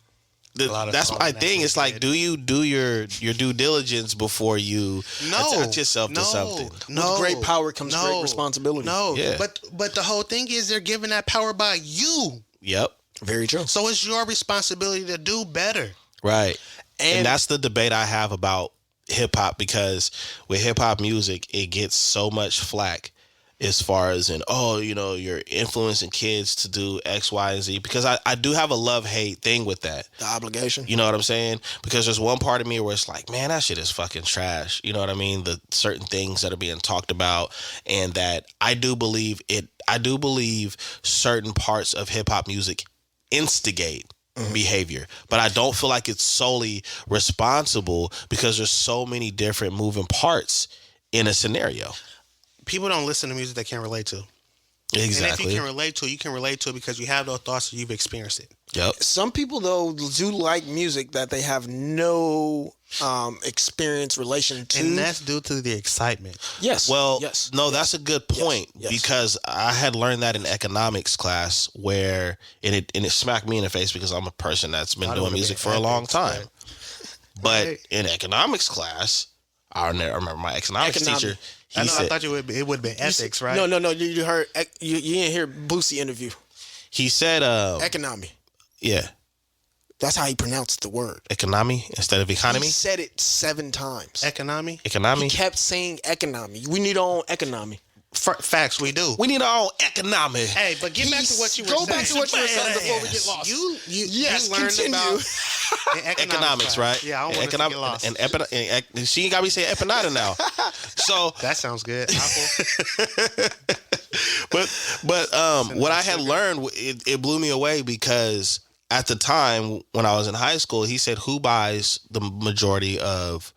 [SPEAKER 2] of
[SPEAKER 3] that's my thing. It's like, do you do your due diligence before you attach yourself to something?
[SPEAKER 1] With great power comes great responsibility.
[SPEAKER 3] Yeah.
[SPEAKER 2] But the whole thing is they're giving that power by you.
[SPEAKER 3] Yep.
[SPEAKER 1] Very true.
[SPEAKER 2] So it's your responsibility to do better.
[SPEAKER 3] Right. And that's the debate I have about hip hop, because with hip hop music, it gets so much flack as far as you're influencing kids to do X, Y, and Z, because I do have a love-hate thing with that.
[SPEAKER 1] The obligation.
[SPEAKER 3] You know what I'm saying? Because there's one part of me where it's like, man, that shit is fucking trash. You know what I mean? The certain things that are being talked about, and that I do believe certain parts of hip hop music instigate behavior, but I don't feel like it's solely responsible, because there's so many different moving parts in a scenario.
[SPEAKER 2] People don't listen to music they can't relate to.
[SPEAKER 3] Exactly.
[SPEAKER 2] And if you can relate to it, you can relate to it because you have those thoughts and you've experienced it.
[SPEAKER 3] Yep.
[SPEAKER 1] Some people, though, do like music that they have no experience relation to.
[SPEAKER 2] And that's due to the excitement.
[SPEAKER 1] Yes.
[SPEAKER 3] Well,
[SPEAKER 1] yes.
[SPEAKER 3] no, that's a good point,
[SPEAKER 1] Yes.
[SPEAKER 3] because I had learned that in economics class, where and it smacked me in the face, because I'm a person that's been doing music for a long time. But in economics class, I remember my economics teacher.
[SPEAKER 2] I thought it would have been ethics, right?
[SPEAKER 1] No. You heard you didn't hear Boosie interview.
[SPEAKER 3] He said,
[SPEAKER 1] Economy.
[SPEAKER 3] Yeah.
[SPEAKER 1] That's how he pronounced the word.
[SPEAKER 3] Economy instead of economy.
[SPEAKER 1] He said it 7 times.
[SPEAKER 2] Economy.
[SPEAKER 1] He kept saying economy. We need our own economy.
[SPEAKER 2] Facts, we do.
[SPEAKER 3] We need our own economy.
[SPEAKER 2] Hey, but get back to what you were saying.
[SPEAKER 1] Go back to what you were saying before we get lost.
[SPEAKER 2] You learned
[SPEAKER 1] continue.
[SPEAKER 2] about
[SPEAKER 3] economics, right?
[SPEAKER 2] Yeah, I don't want to get lost.
[SPEAKER 3] And she ain't got me saying empanada now. So
[SPEAKER 2] that sounds good. Apple.
[SPEAKER 3] but what I had learned, it blew me away, because at the time when I was in high school, he said, who buys the majority of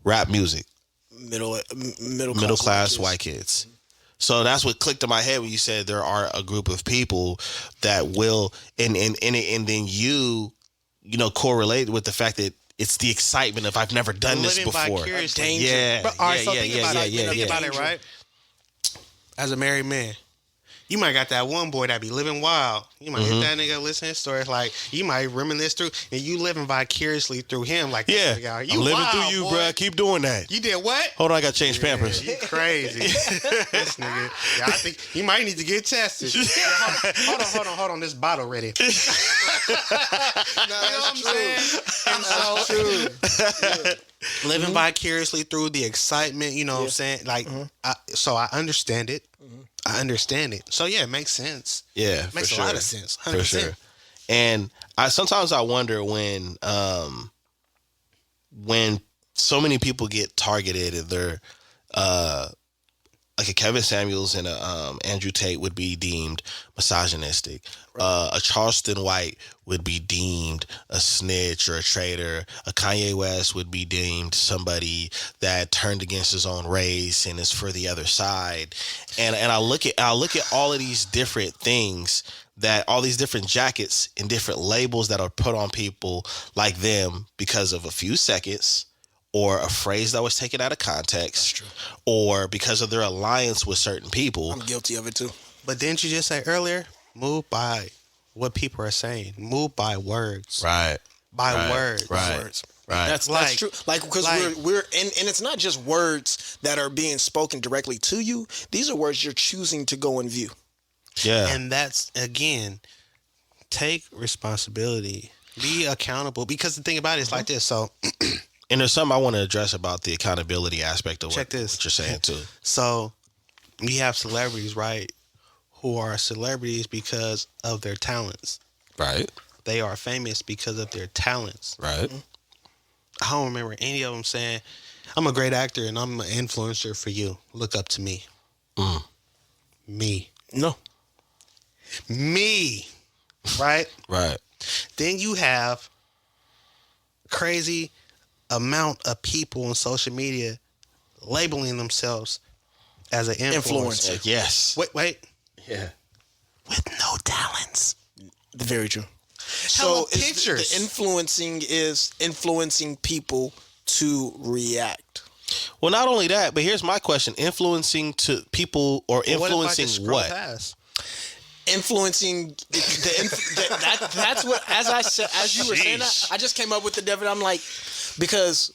[SPEAKER 3] rap music?
[SPEAKER 1] Middle
[SPEAKER 3] class white kids. So that's what clicked in my head when you said there are a group of people that will, and then you correlate with the fact that it's the excitement of, I've never done this before.
[SPEAKER 2] Vicariously.
[SPEAKER 3] Yeah,
[SPEAKER 2] But, all right, so
[SPEAKER 3] yeah,
[SPEAKER 2] think
[SPEAKER 3] yeah,
[SPEAKER 2] about it.
[SPEAKER 3] yeah,
[SPEAKER 2] Think
[SPEAKER 3] yeah.
[SPEAKER 2] about it, right? As a married man, you might got that one boy that be living wild. You might hit that nigga, listen to his stories. Like, you might reminisce through, and you living vicariously through him. Like,
[SPEAKER 3] Yeah,
[SPEAKER 2] nigga,
[SPEAKER 3] I'm living
[SPEAKER 2] wild,
[SPEAKER 3] through you,
[SPEAKER 2] boy.
[SPEAKER 3] bro. Keep doing that.
[SPEAKER 2] You did what?
[SPEAKER 3] Hold on, I got to change Pampers.
[SPEAKER 2] You crazy. This nigga. Yeah, I think you might need to get tested. Yeah, hold on. This bottle ready. You know what I'm saying? And so, living vicariously through the excitement, you know what I'm saying? Like, so I understand it. I understand it. So yeah, it makes sense.
[SPEAKER 3] Yeah,
[SPEAKER 2] Makes a lot of sense. 100%.
[SPEAKER 3] For sure. And sometimes I wonder when so many people get targeted, and they're like a Kevin Samuels and a Andrew Tate would be deemed misogynistic. A Charleston White would be deemed a snitch or a traitor. A Kanye West would be deemed somebody that turned against his own race and is for the other side. And I look at all of these different things, that all these different jackets and different labels that are put on people like them because of a few seconds, or a phrase that was taken out of context, or because of their alliance with certain people.
[SPEAKER 1] I'm guilty of it too.
[SPEAKER 2] But didn't you just say earlier, move by what people are saying? Move by words.
[SPEAKER 3] Right.
[SPEAKER 2] By words.
[SPEAKER 3] Right.
[SPEAKER 1] Words.
[SPEAKER 3] Right.
[SPEAKER 1] That's true. Like, because we're and it's not just words that are being spoken directly to you. These are words you're choosing to go and view.
[SPEAKER 3] Yeah.
[SPEAKER 2] And that's, again, take responsibility. Be accountable. Because the thing about it is like this. So
[SPEAKER 3] and there's something I want to address about the accountability aspect of
[SPEAKER 2] Check
[SPEAKER 3] what
[SPEAKER 2] this.
[SPEAKER 3] you're saying too.
[SPEAKER 2] So we have celebrities, right, who are celebrities because of their talents.
[SPEAKER 3] Right.
[SPEAKER 2] They are famous because of their talents.
[SPEAKER 3] Right.
[SPEAKER 2] I don't remember any of them saying, I'm a great actor and I'm an influencer for you. Look up to me. Me.
[SPEAKER 1] No.
[SPEAKER 2] Me. Right?
[SPEAKER 3] Right.
[SPEAKER 2] Then you have crazy amount of people on social media labeling themselves as an influencer.
[SPEAKER 3] Yes.
[SPEAKER 2] Wait.
[SPEAKER 3] Yeah.
[SPEAKER 2] With no talents.
[SPEAKER 1] Very true.
[SPEAKER 2] Hello,
[SPEAKER 1] So
[SPEAKER 2] pictures.
[SPEAKER 1] the influencing is influencing people to react.
[SPEAKER 3] Well, not only that, but here's my question: influencing to people or
[SPEAKER 2] What if I
[SPEAKER 3] influencing
[SPEAKER 2] just scroll
[SPEAKER 3] what?
[SPEAKER 2] past?
[SPEAKER 1] Influencing that's what, as I said, as you were saying that, I just came up with the definition. I'm like, because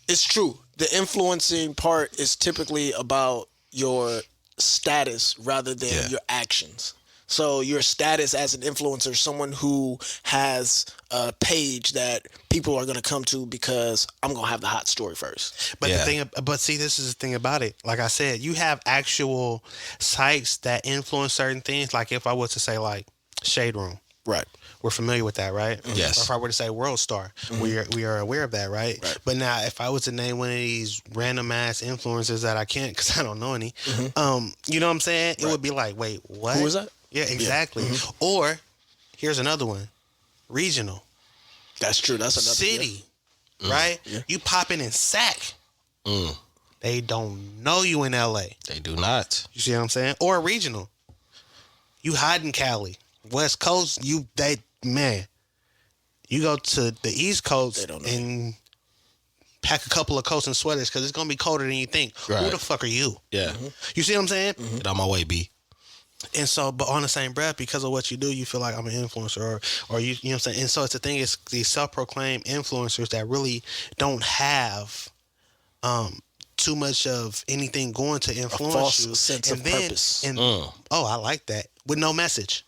[SPEAKER 1] it's true. The influencing part is typically about your status rather than your actions. So your status as an influencer, someone who has a page that people are going to come to because I'm going to have the hot story first.
[SPEAKER 2] But see, this is the thing about it. Like I said, you have actual sites that influence certain things. Like if I was to say like Shade Room,
[SPEAKER 1] Right.
[SPEAKER 2] we're familiar with that, right?
[SPEAKER 3] Yes.
[SPEAKER 2] Or if I were to say World Star, we are aware of that, right? But now, if I was to name one of these random ass influencers that I can't because I don't know any, you know what I'm saying? It would be like, wait, what?
[SPEAKER 1] Who is that?
[SPEAKER 2] Yeah, exactly. Or here's another one, regional.
[SPEAKER 1] That's true. That's another
[SPEAKER 2] City, right?
[SPEAKER 1] Yeah.
[SPEAKER 2] You popping in SAC. They don't know you in LA.
[SPEAKER 3] They do not.
[SPEAKER 2] You see what I'm saying? Or regional. You hide in Cali. West Coast, you go to the East Coast and pack a couple of coats and sweaters because it's going to be colder than you think.
[SPEAKER 3] Right.
[SPEAKER 2] Who the fuck are you?
[SPEAKER 3] Yeah.
[SPEAKER 2] You see what I'm saying?
[SPEAKER 3] Get on my way, B.
[SPEAKER 2] And so, but on the same breath, because of what you do, you feel like I'm an influencer, or you know what I'm saying? And so it's the thing is these self-proclaimed influencers that really don't have too much of anything going to influence
[SPEAKER 1] false
[SPEAKER 2] you.
[SPEAKER 1] sense of purpose.
[SPEAKER 2] Oh, I like that. With no message.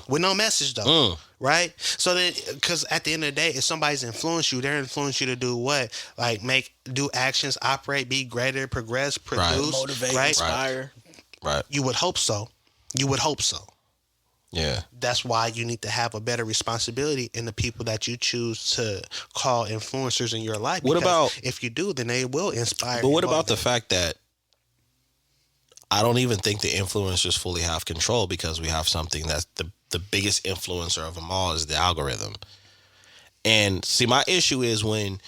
[SPEAKER 2] With no message though, right? So then, because at the end of the day, if somebody's influenced you, they're influenced you to do what? Like do actions, operate, be greater, progress, produce,
[SPEAKER 1] Motivate,
[SPEAKER 2] right?
[SPEAKER 1] inspire.
[SPEAKER 3] Right.
[SPEAKER 2] You would hope so.
[SPEAKER 3] Yeah.
[SPEAKER 2] That's why you need to have a better responsibility in the people that you choose to call influencers in your life.
[SPEAKER 3] What
[SPEAKER 2] because
[SPEAKER 3] about
[SPEAKER 2] if you do, then they will inspire.
[SPEAKER 3] But what
[SPEAKER 2] and
[SPEAKER 3] about the
[SPEAKER 2] motivate.
[SPEAKER 3] fact that I don't even think the influencers fully have control because we have something that's the biggest influencer of them all is the algorithm. And see, my issue is when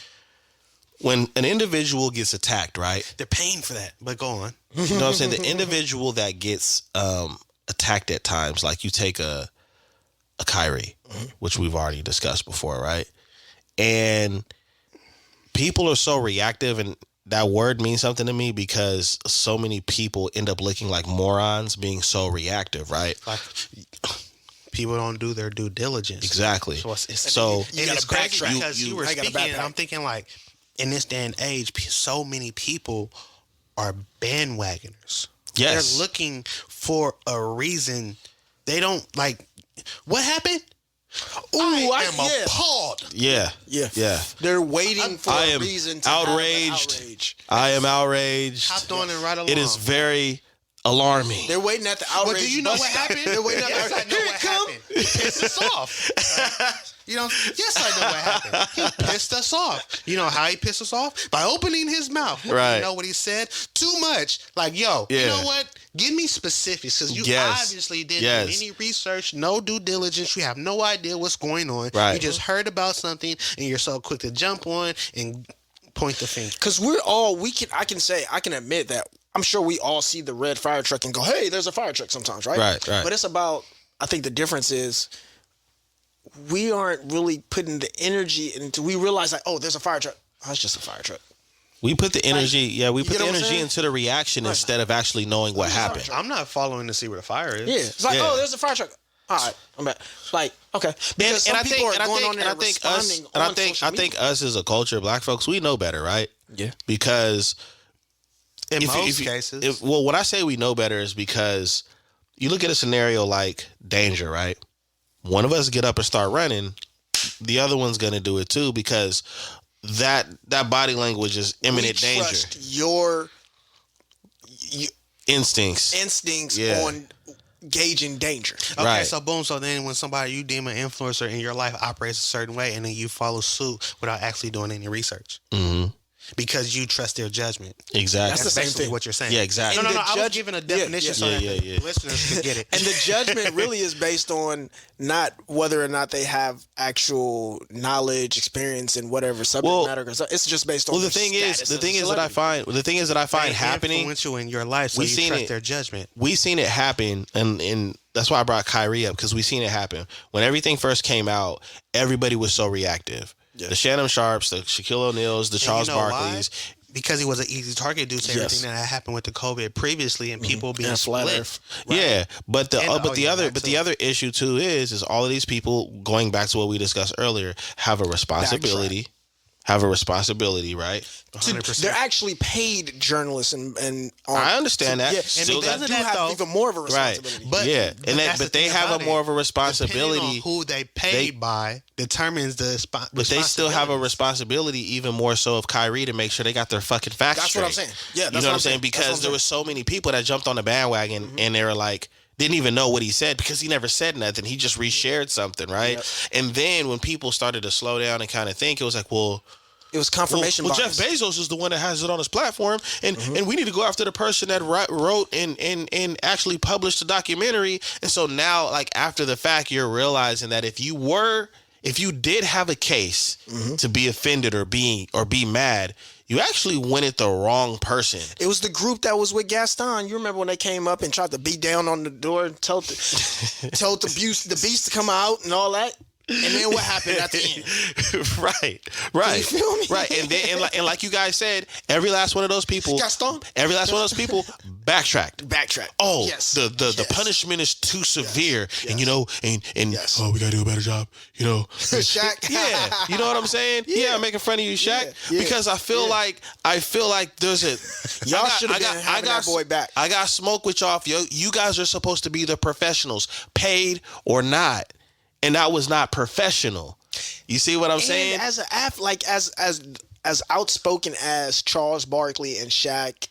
[SPEAKER 3] an individual gets attacked, right?
[SPEAKER 2] They're paying for that, but go on.
[SPEAKER 3] You know what I'm saying? The individual that gets attacked at times, like you take a Kyrie, which we've already discussed before, right? And people are so reactive, and that word means something to me because so many people end up looking like morons being so reactive, right?
[SPEAKER 2] Like people don't do their due diligence.
[SPEAKER 3] Exactly.
[SPEAKER 2] So
[SPEAKER 1] You gotta
[SPEAKER 2] it's crazy
[SPEAKER 1] backtrack.
[SPEAKER 2] because you were
[SPEAKER 1] I gotta
[SPEAKER 2] speaking, and
[SPEAKER 1] backtrack.
[SPEAKER 2] I'm thinking like, in this day and age, so many people are bandwagoners.
[SPEAKER 3] Yes.
[SPEAKER 2] They're looking for a reason. They don't like, what happened? I am appalled.
[SPEAKER 3] Yeah.
[SPEAKER 1] Yeah.
[SPEAKER 3] Yeah.
[SPEAKER 1] They're waiting for
[SPEAKER 3] I
[SPEAKER 1] a
[SPEAKER 3] am
[SPEAKER 1] reason to
[SPEAKER 3] outraged.
[SPEAKER 1] have an outrage.
[SPEAKER 3] I am outraged.
[SPEAKER 2] Hopped on and right along.
[SPEAKER 3] It is very alarming.
[SPEAKER 1] They're waiting at the outrage.
[SPEAKER 2] Well, do you know
[SPEAKER 1] bus
[SPEAKER 2] what
[SPEAKER 1] stop.
[SPEAKER 2] happened?
[SPEAKER 1] They're waiting at
[SPEAKER 2] Yes,
[SPEAKER 1] the
[SPEAKER 2] I know what happened. He pissed us off. You know, yes, I know what happened. He pissed us off. You know how he pissed us off? By opening his mouth.
[SPEAKER 3] Right.
[SPEAKER 2] You know what he said? Too much. Like, yo, you
[SPEAKER 3] Yeah.
[SPEAKER 2] know what? Give me specifics because you
[SPEAKER 3] Yes.
[SPEAKER 2] obviously didn't do
[SPEAKER 3] Yes.
[SPEAKER 2] any research, no due diligence. You have no idea what's going on.
[SPEAKER 3] Right.
[SPEAKER 2] You just heard about something and you're so quick to jump on and point the finger.
[SPEAKER 1] Because I can admit that I'm sure we all see the red fire truck and go, hey, there's a fire truck sometimes, right?
[SPEAKER 3] Right.
[SPEAKER 1] But it's about, I think the difference is we aren't really putting the energy into, we realize like, oh, there's a fire truck. Oh, it's just a fire truck.
[SPEAKER 3] We put the energy, we put
[SPEAKER 1] get
[SPEAKER 3] the
[SPEAKER 1] what I'm
[SPEAKER 3] energy
[SPEAKER 1] saying?
[SPEAKER 3] into the reaction instead of actually knowing what happened.
[SPEAKER 2] I'm not following to see where the fire is.
[SPEAKER 1] Yeah. It's like,
[SPEAKER 3] Yeah.
[SPEAKER 1] oh, there's a fire truck. All right, I'm back. Like, okay. Because some people are going on there responding on social media.
[SPEAKER 3] us as a culture, black folks, we know better, right?
[SPEAKER 1] Yeah.
[SPEAKER 3] Because
[SPEAKER 2] In most cases.
[SPEAKER 3] when I say we know better is because you look at a scenario like danger, right? One of us get up and start running, the other one's gonna do it too because that body language is imminent
[SPEAKER 1] we
[SPEAKER 3] danger.
[SPEAKER 1] trust your
[SPEAKER 3] Instincts.
[SPEAKER 1] on gauging danger.
[SPEAKER 2] Okay,
[SPEAKER 3] Right.
[SPEAKER 2] so boom. So then when somebody you deem an influencer in your life operates a certain way and then you follow suit without actually doing any research.
[SPEAKER 3] Mm-hmm.
[SPEAKER 2] because you trust their judgment.
[SPEAKER 3] Exactly.
[SPEAKER 1] That's the same
[SPEAKER 2] basically
[SPEAKER 1] thing.
[SPEAKER 2] what you're saying.
[SPEAKER 3] Yeah, exactly.
[SPEAKER 2] No,
[SPEAKER 1] And the
[SPEAKER 2] I was
[SPEAKER 1] judge-
[SPEAKER 2] giving a definition so that the listeners could get it.
[SPEAKER 1] And the judgment really is based on not whether or not they have actual knowledge, experience in whatever subject matter. It's just based on.
[SPEAKER 3] Well, the
[SPEAKER 1] their
[SPEAKER 3] thing is
[SPEAKER 1] status as a
[SPEAKER 3] that I find
[SPEAKER 2] They're
[SPEAKER 3] happening.
[SPEAKER 2] influential in your life, so
[SPEAKER 3] We've
[SPEAKER 2] you
[SPEAKER 3] seen
[SPEAKER 2] trust
[SPEAKER 3] it.
[SPEAKER 2] their judgment.
[SPEAKER 3] We've seen it happen, and that's why I brought Kyrie up, because we've seen it happen. When everything first came out, everybody was so reactive.
[SPEAKER 1] Yeah.
[SPEAKER 3] The Shannon Sharps, the Shaquille O'Neals, the Charles
[SPEAKER 2] you know why?
[SPEAKER 3] Barkleys.
[SPEAKER 2] Because he was an easy target due to everything that had happened with the COVID previously, and people being
[SPEAKER 1] And flat
[SPEAKER 2] split.
[SPEAKER 1] earth.
[SPEAKER 2] Right?
[SPEAKER 3] Yeah, but the
[SPEAKER 2] And-
[SPEAKER 3] the other issue too is all of these people, going back to what we discussed earlier, have a responsibility. Right?
[SPEAKER 2] 100%.
[SPEAKER 1] They're actually paid journalists, and
[SPEAKER 3] I understand that.
[SPEAKER 1] Yeah,
[SPEAKER 3] Still
[SPEAKER 1] and they
[SPEAKER 3] got-
[SPEAKER 1] do
[SPEAKER 2] that,
[SPEAKER 1] have
[SPEAKER 2] though,
[SPEAKER 1] even more of a
[SPEAKER 3] Right.
[SPEAKER 1] responsibility.
[SPEAKER 2] that's the
[SPEAKER 3] But they
[SPEAKER 2] thing
[SPEAKER 3] have
[SPEAKER 2] about
[SPEAKER 3] a more
[SPEAKER 2] it.
[SPEAKER 3] of a responsibility.
[SPEAKER 2] Depending on who they paid by determines the
[SPEAKER 3] But they still have a responsibility, even more so of Kyrie, to make sure they got their fucking facts
[SPEAKER 1] That's
[SPEAKER 3] straight.
[SPEAKER 1] what I'm saying. Yeah,
[SPEAKER 3] you
[SPEAKER 1] that's
[SPEAKER 3] know what
[SPEAKER 1] what
[SPEAKER 3] I'm saying?
[SPEAKER 1] That's what
[SPEAKER 3] Because
[SPEAKER 1] I'm
[SPEAKER 3] there was so many people that jumped on the bandwagon and they were like, didn't even know what he said because he never said nothing. He just reshared something, right?
[SPEAKER 1] Yep.
[SPEAKER 3] And then when people started to slow down and kind of think, it was like, well,
[SPEAKER 1] It was confirmation
[SPEAKER 3] Well, Jeff
[SPEAKER 1] bias.
[SPEAKER 3] Bezos is the one that has it on his platform, and we need to go after the person that wrote and actually published the documentary. And so now, like after the fact, you're realizing that if you did have a case to be offended or be mad, you actually went at the wrong person.
[SPEAKER 1] It was the group that was with Gaston. You remember when they came up and tried to beat down on the door and told the beast to come out and all that? And then what happened at the end?
[SPEAKER 3] Right.
[SPEAKER 1] You feel me?
[SPEAKER 3] Right. And then and like you guys said, every last one of those people
[SPEAKER 1] Gaston?
[SPEAKER 3] every last one of those people backtracked.
[SPEAKER 1] Backtrack.
[SPEAKER 3] Oh,
[SPEAKER 1] yes.
[SPEAKER 3] the punishment is too severe, and
[SPEAKER 1] Yes.
[SPEAKER 3] oh, we gotta do a better job,
[SPEAKER 1] Shaq.
[SPEAKER 3] Yeah, you know what I'm saying? Yeah, I'm making fun of you, Shaq,
[SPEAKER 1] Yeah.
[SPEAKER 3] because I feel like there's a
[SPEAKER 1] Y'all should have been having that boy back.
[SPEAKER 3] I got smoke with y'all. You guys are supposed to be the professionals, paid or not, and that was not professional. You see what I'm saying?
[SPEAKER 1] And as as outspoken as Charles Barkley and Shaq,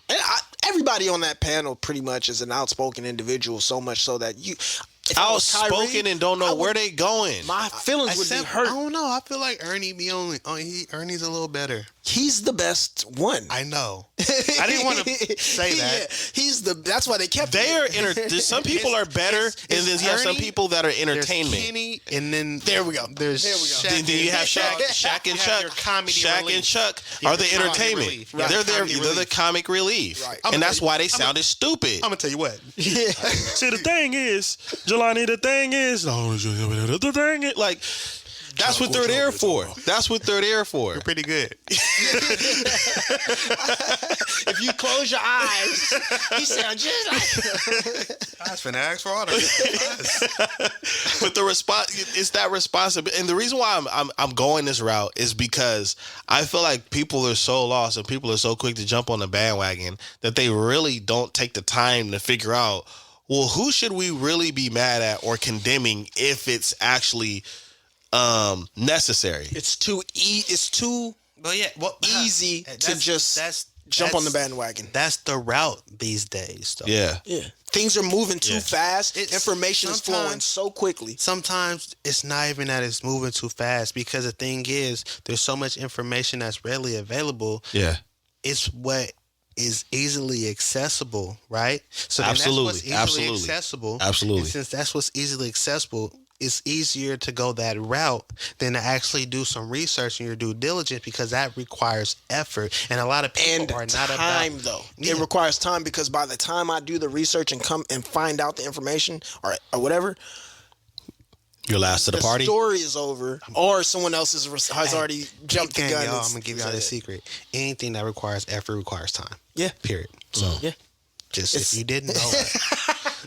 [SPEAKER 1] and everybody on that panel pretty much is an outspoken individual. So much so that if I was Kyrie,
[SPEAKER 3] Outspoken and don't know where they going.
[SPEAKER 1] my feelings would be
[SPEAKER 2] I
[SPEAKER 1] hurt.
[SPEAKER 2] don't know. I feel like Ernie's a little better.
[SPEAKER 1] He's the best one.
[SPEAKER 2] I know. I didn't want to say that.
[SPEAKER 1] Yeah, that's why they kept
[SPEAKER 3] They
[SPEAKER 1] him.
[SPEAKER 3] are some people are better, and then you have some
[SPEAKER 2] Ernie,
[SPEAKER 3] people that are
[SPEAKER 2] There's
[SPEAKER 3] entertainment.
[SPEAKER 2] Kenny, and then
[SPEAKER 1] There we go.
[SPEAKER 2] There's
[SPEAKER 1] There we go.
[SPEAKER 2] Shaq.
[SPEAKER 3] Then you have Shaq and
[SPEAKER 2] You have your
[SPEAKER 3] Chuck.
[SPEAKER 2] comedy
[SPEAKER 3] Shaq
[SPEAKER 2] relief.
[SPEAKER 3] and Chuck
[SPEAKER 2] You
[SPEAKER 3] are
[SPEAKER 2] have
[SPEAKER 3] the
[SPEAKER 2] your comedy
[SPEAKER 3] entertainment.
[SPEAKER 2] relief. You have
[SPEAKER 3] They're
[SPEAKER 2] comedy
[SPEAKER 3] they're the
[SPEAKER 2] relief.
[SPEAKER 3] comic relief,
[SPEAKER 1] Right.
[SPEAKER 3] and that's why they sounded stupid.
[SPEAKER 2] I'm gonna tell you what.
[SPEAKER 3] See, the thing is, Jelani, the thing is like. That's what they're there for. That's what they're there for.
[SPEAKER 2] Pretty good.
[SPEAKER 1] If you close your eyes, he sounds just like.
[SPEAKER 2] I was finna ask for autographs.
[SPEAKER 3] But the response, it's that responsibility, and the reason why I'm going this route is because I feel like people are so lost and people are so quick to jump on the bandwagon that they really don't take the time to figure out, well, who should we really be mad at or condemning if it's actually necessary.
[SPEAKER 1] It's too
[SPEAKER 2] But yeah,
[SPEAKER 1] easy to just jump on the bandwagon.
[SPEAKER 2] That's the route these days, though.
[SPEAKER 3] Yeah.
[SPEAKER 1] Yeah. Things are moving too fast. Information is flowing
[SPEAKER 2] sometimes-
[SPEAKER 1] so quickly.
[SPEAKER 2] Sometimes it's not even that it's moving too fast, because the thing is, there's so much information that's readily available.
[SPEAKER 3] Yeah.
[SPEAKER 2] It's what is easily accessible, right? So then
[SPEAKER 3] Absolutely.
[SPEAKER 2] that's what's easily
[SPEAKER 3] Absolutely.
[SPEAKER 2] accessible.
[SPEAKER 3] Absolutely.
[SPEAKER 2] And since that's what's easily accessible, it's easier to go that route than to actually do some research and your due diligence, because that requires effort. And a lot of people
[SPEAKER 1] And
[SPEAKER 2] are not
[SPEAKER 1] time,
[SPEAKER 2] about
[SPEAKER 1] though.
[SPEAKER 2] Yeah.
[SPEAKER 1] It requires time, because by the time I do the research and come and find out the information or whatever,
[SPEAKER 3] You're last to the party.
[SPEAKER 1] story is over, or someone else has already jumped the
[SPEAKER 2] Gang,
[SPEAKER 1] gun.
[SPEAKER 2] y'all,
[SPEAKER 1] and
[SPEAKER 2] I'm gonna give y'all
[SPEAKER 1] said
[SPEAKER 2] this
[SPEAKER 1] it.
[SPEAKER 2] secret. Anything that requires effort requires time.
[SPEAKER 1] Yeah.
[SPEAKER 2] Period. So
[SPEAKER 1] Yeah.
[SPEAKER 2] just
[SPEAKER 1] It's-
[SPEAKER 2] if you didn't know it.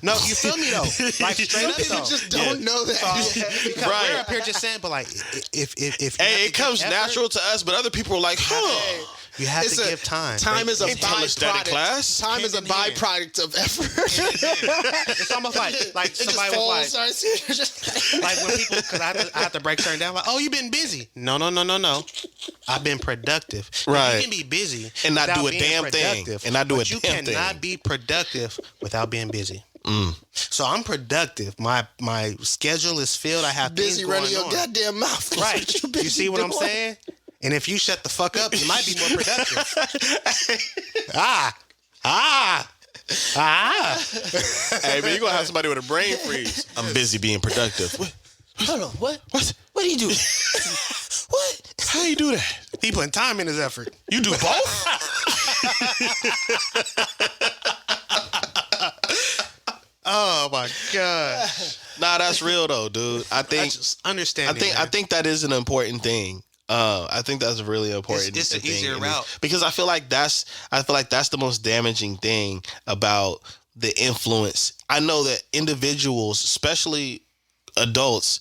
[SPEAKER 2] No, you feel me though? Like straight
[SPEAKER 1] Some
[SPEAKER 2] up
[SPEAKER 1] people
[SPEAKER 2] though.
[SPEAKER 1] just don't know that.
[SPEAKER 2] Because
[SPEAKER 3] Right.
[SPEAKER 2] we're up here just saying, but like if you have
[SPEAKER 3] Hey,
[SPEAKER 2] to
[SPEAKER 3] it comes
[SPEAKER 2] give effort,
[SPEAKER 3] natural to us, but other people are like, huh.
[SPEAKER 2] You have
[SPEAKER 1] It's
[SPEAKER 2] to
[SPEAKER 1] a-
[SPEAKER 2] give time.
[SPEAKER 1] Time is a
[SPEAKER 3] Ain't tell us that in
[SPEAKER 1] byproduct.
[SPEAKER 3] class.
[SPEAKER 1] Time is a
[SPEAKER 2] Hand in hand.
[SPEAKER 1] byproduct of effort.
[SPEAKER 2] It's almost like
[SPEAKER 1] It just
[SPEAKER 2] somebody
[SPEAKER 1] falls.
[SPEAKER 2] was like when people, because I have to break certain down. Like, oh, you've been busy. No. I've been productive. Now,
[SPEAKER 3] Right.
[SPEAKER 2] you can be busy
[SPEAKER 3] And not
[SPEAKER 2] without
[SPEAKER 3] do a
[SPEAKER 2] being
[SPEAKER 3] damn thing.
[SPEAKER 2] productive,
[SPEAKER 3] And not do a
[SPEAKER 2] but you
[SPEAKER 3] damn thing.
[SPEAKER 2] cannot be productive without being busy. So I'm productive. My schedule is filled. I have
[SPEAKER 1] Busy
[SPEAKER 2] things
[SPEAKER 1] running
[SPEAKER 2] going
[SPEAKER 1] your
[SPEAKER 2] on.
[SPEAKER 1] goddamn mouth.
[SPEAKER 2] Right. You see what I'm saying? And if you shut the fuck up, you might be more productive.
[SPEAKER 3] Hey, man, you gonna have somebody with a brain freeze. I'm busy being productive.
[SPEAKER 1] Hold on, what?
[SPEAKER 3] What?
[SPEAKER 1] What do you do? What?
[SPEAKER 3] How you do that?
[SPEAKER 2] He putting time in his effort.
[SPEAKER 3] You do both?
[SPEAKER 2] Oh my god.
[SPEAKER 3] Nah, that's real though, dude. I think that is an important thing. I think that's a really important.
[SPEAKER 2] It's an easier route
[SPEAKER 3] because I feel like that's the most damaging thing about the influence. I know that individuals, especially adults,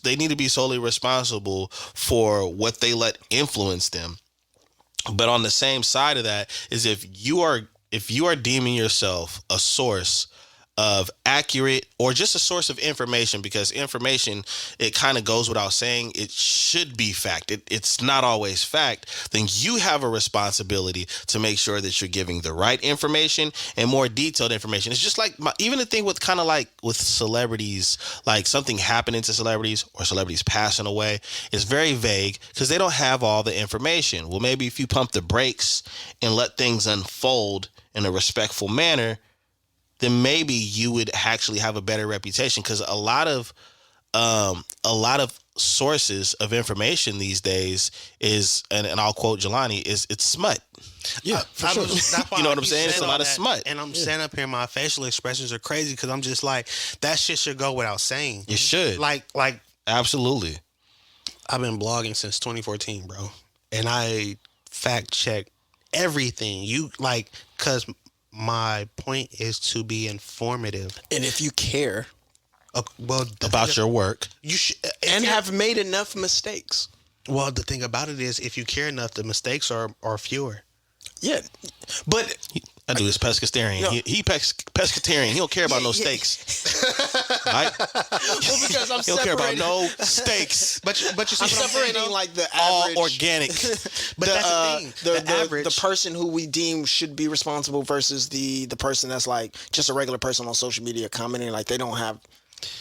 [SPEAKER 3] they need to be solely responsible for what they let influence them. But on the same side of that is if you are deeming yourself a source of accurate or just a source of information, because information, it kind of goes without saying, it should be fact. It's not always fact. Then you have a responsibility to make sure that you're giving the right information and more detailed information. It's just like even the thing with kind of like with celebrities, like something happening to celebrities or celebrities passing away is very vague because they don't have all the information. Well, maybe if you pump the brakes and let things unfold in a respectful manner, then maybe you would actually have a better reputation, because a lot of sources of information these days is, and I'll quote Jelani, it's smut.
[SPEAKER 1] Yeah, for sure.
[SPEAKER 3] You know what I'm saying? It's a lot of smut.
[SPEAKER 2] And I'm standing up here, my facial expressions are crazy because I'm just like, that shit should go without saying.
[SPEAKER 3] It should.
[SPEAKER 2] Like
[SPEAKER 3] Absolutely.
[SPEAKER 2] I've been blogging since 2014, bro. And I fact check everything. Because my point is to be informative.
[SPEAKER 1] And if you care
[SPEAKER 3] About your work.
[SPEAKER 2] you should,
[SPEAKER 1] and have made enough mistakes.
[SPEAKER 2] well, the thing about it is, if you care enough, the mistakes are fewer.
[SPEAKER 1] Yeah. But
[SPEAKER 3] That dude is pescatarian.
[SPEAKER 1] Yo.
[SPEAKER 3] He pescatarian. He don't care about no steaks. Right?
[SPEAKER 1] well, because I'm
[SPEAKER 3] He don't care about
[SPEAKER 1] separating,
[SPEAKER 3] no steaks.
[SPEAKER 2] But you see
[SPEAKER 1] I'm
[SPEAKER 2] what I'm saying,
[SPEAKER 1] separating
[SPEAKER 2] though?
[SPEAKER 1] like the
[SPEAKER 3] All
[SPEAKER 1] average,
[SPEAKER 3] organic.
[SPEAKER 2] But that's the thing. The average.
[SPEAKER 1] the person who we deem should be responsible versus the person that's like just a regular person on social media commenting like they don't have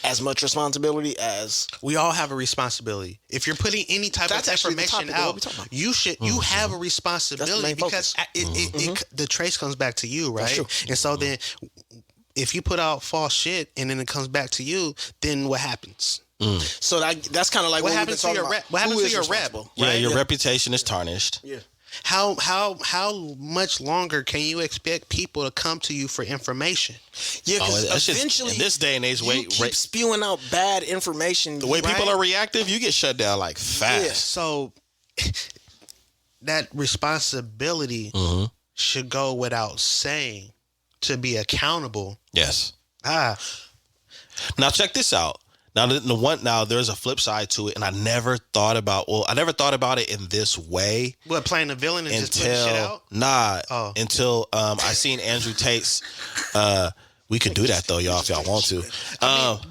[SPEAKER 1] as much responsibility as
[SPEAKER 2] We all have a responsibility. If you're putting any type
[SPEAKER 1] That's
[SPEAKER 2] of
[SPEAKER 1] actually the
[SPEAKER 2] information
[SPEAKER 1] topic of what
[SPEAKER 2] out,
[SPEAKER 1] we're talking about.
[SPEAKER 2] you should you have a responsibility
[SPEAKER 1] main
[SPEAKER 2] because
[SPEAKER 1] focus.
[SPEAKER 2] the trace comes back to you, right?
[SPEAKER 1] true.
[SPEAKER 2] And so then, if you put out false shit and then it comes back to you, then what happens?
[SPEAKER 1] so that's kind of like
[SPEAKER 2] What
[SPEAKER 1] what
[SPEAKER 2] happens to
[SPEAKER 1] we've been
[SPEAKER 2] your
[SPEAKER 1] talking
[SPEAKER 2] rep?
[SPEAKER 1] about.
[SPEAKER 2] What happens
[SPEAKER 1] Who
[SPEAKER 2] to
[SPEAKER 1] is
[SPEAKER 2] your rep?
[SPEAKER 1] responsible?
[SPEAKER 3] Yeah,
[SPEAKER 2] Right?
[SPEAKER 3] your reputation is tarnished.
[SPEAKER 1] Yeah.
[SPEAKER 2] How much longer can you expect people to come to you for information?
[SPEAKER 1] Yeah, because
[SPEAKER 3] That's just-
[SPEAKER 1] eventually
[SPEAKER 3] in this day and age,
[SPEAKER 1] you keep spewing out bad information.
[SPEAKER 3] the way people
[SPEAKER 1] right?
[SPEAKER 3] are reactive, you get shut down like fast.
[SPEAKER 1] Yeah.
[SPEAKER 2] So that responsibility should go without saying to be accountable.
[SPEAKER 3] Yes.
[SPEAKER 2] Now
[SPEAKER 3] check this out. Now there's a flip side to it, and I never thought about it in this way
[SPEAKER 2] what, playing the villain and just putting shit out?
[SPEAKER 3] until I seen Andrew Tate's we could do that though, y'all, if y'all want to.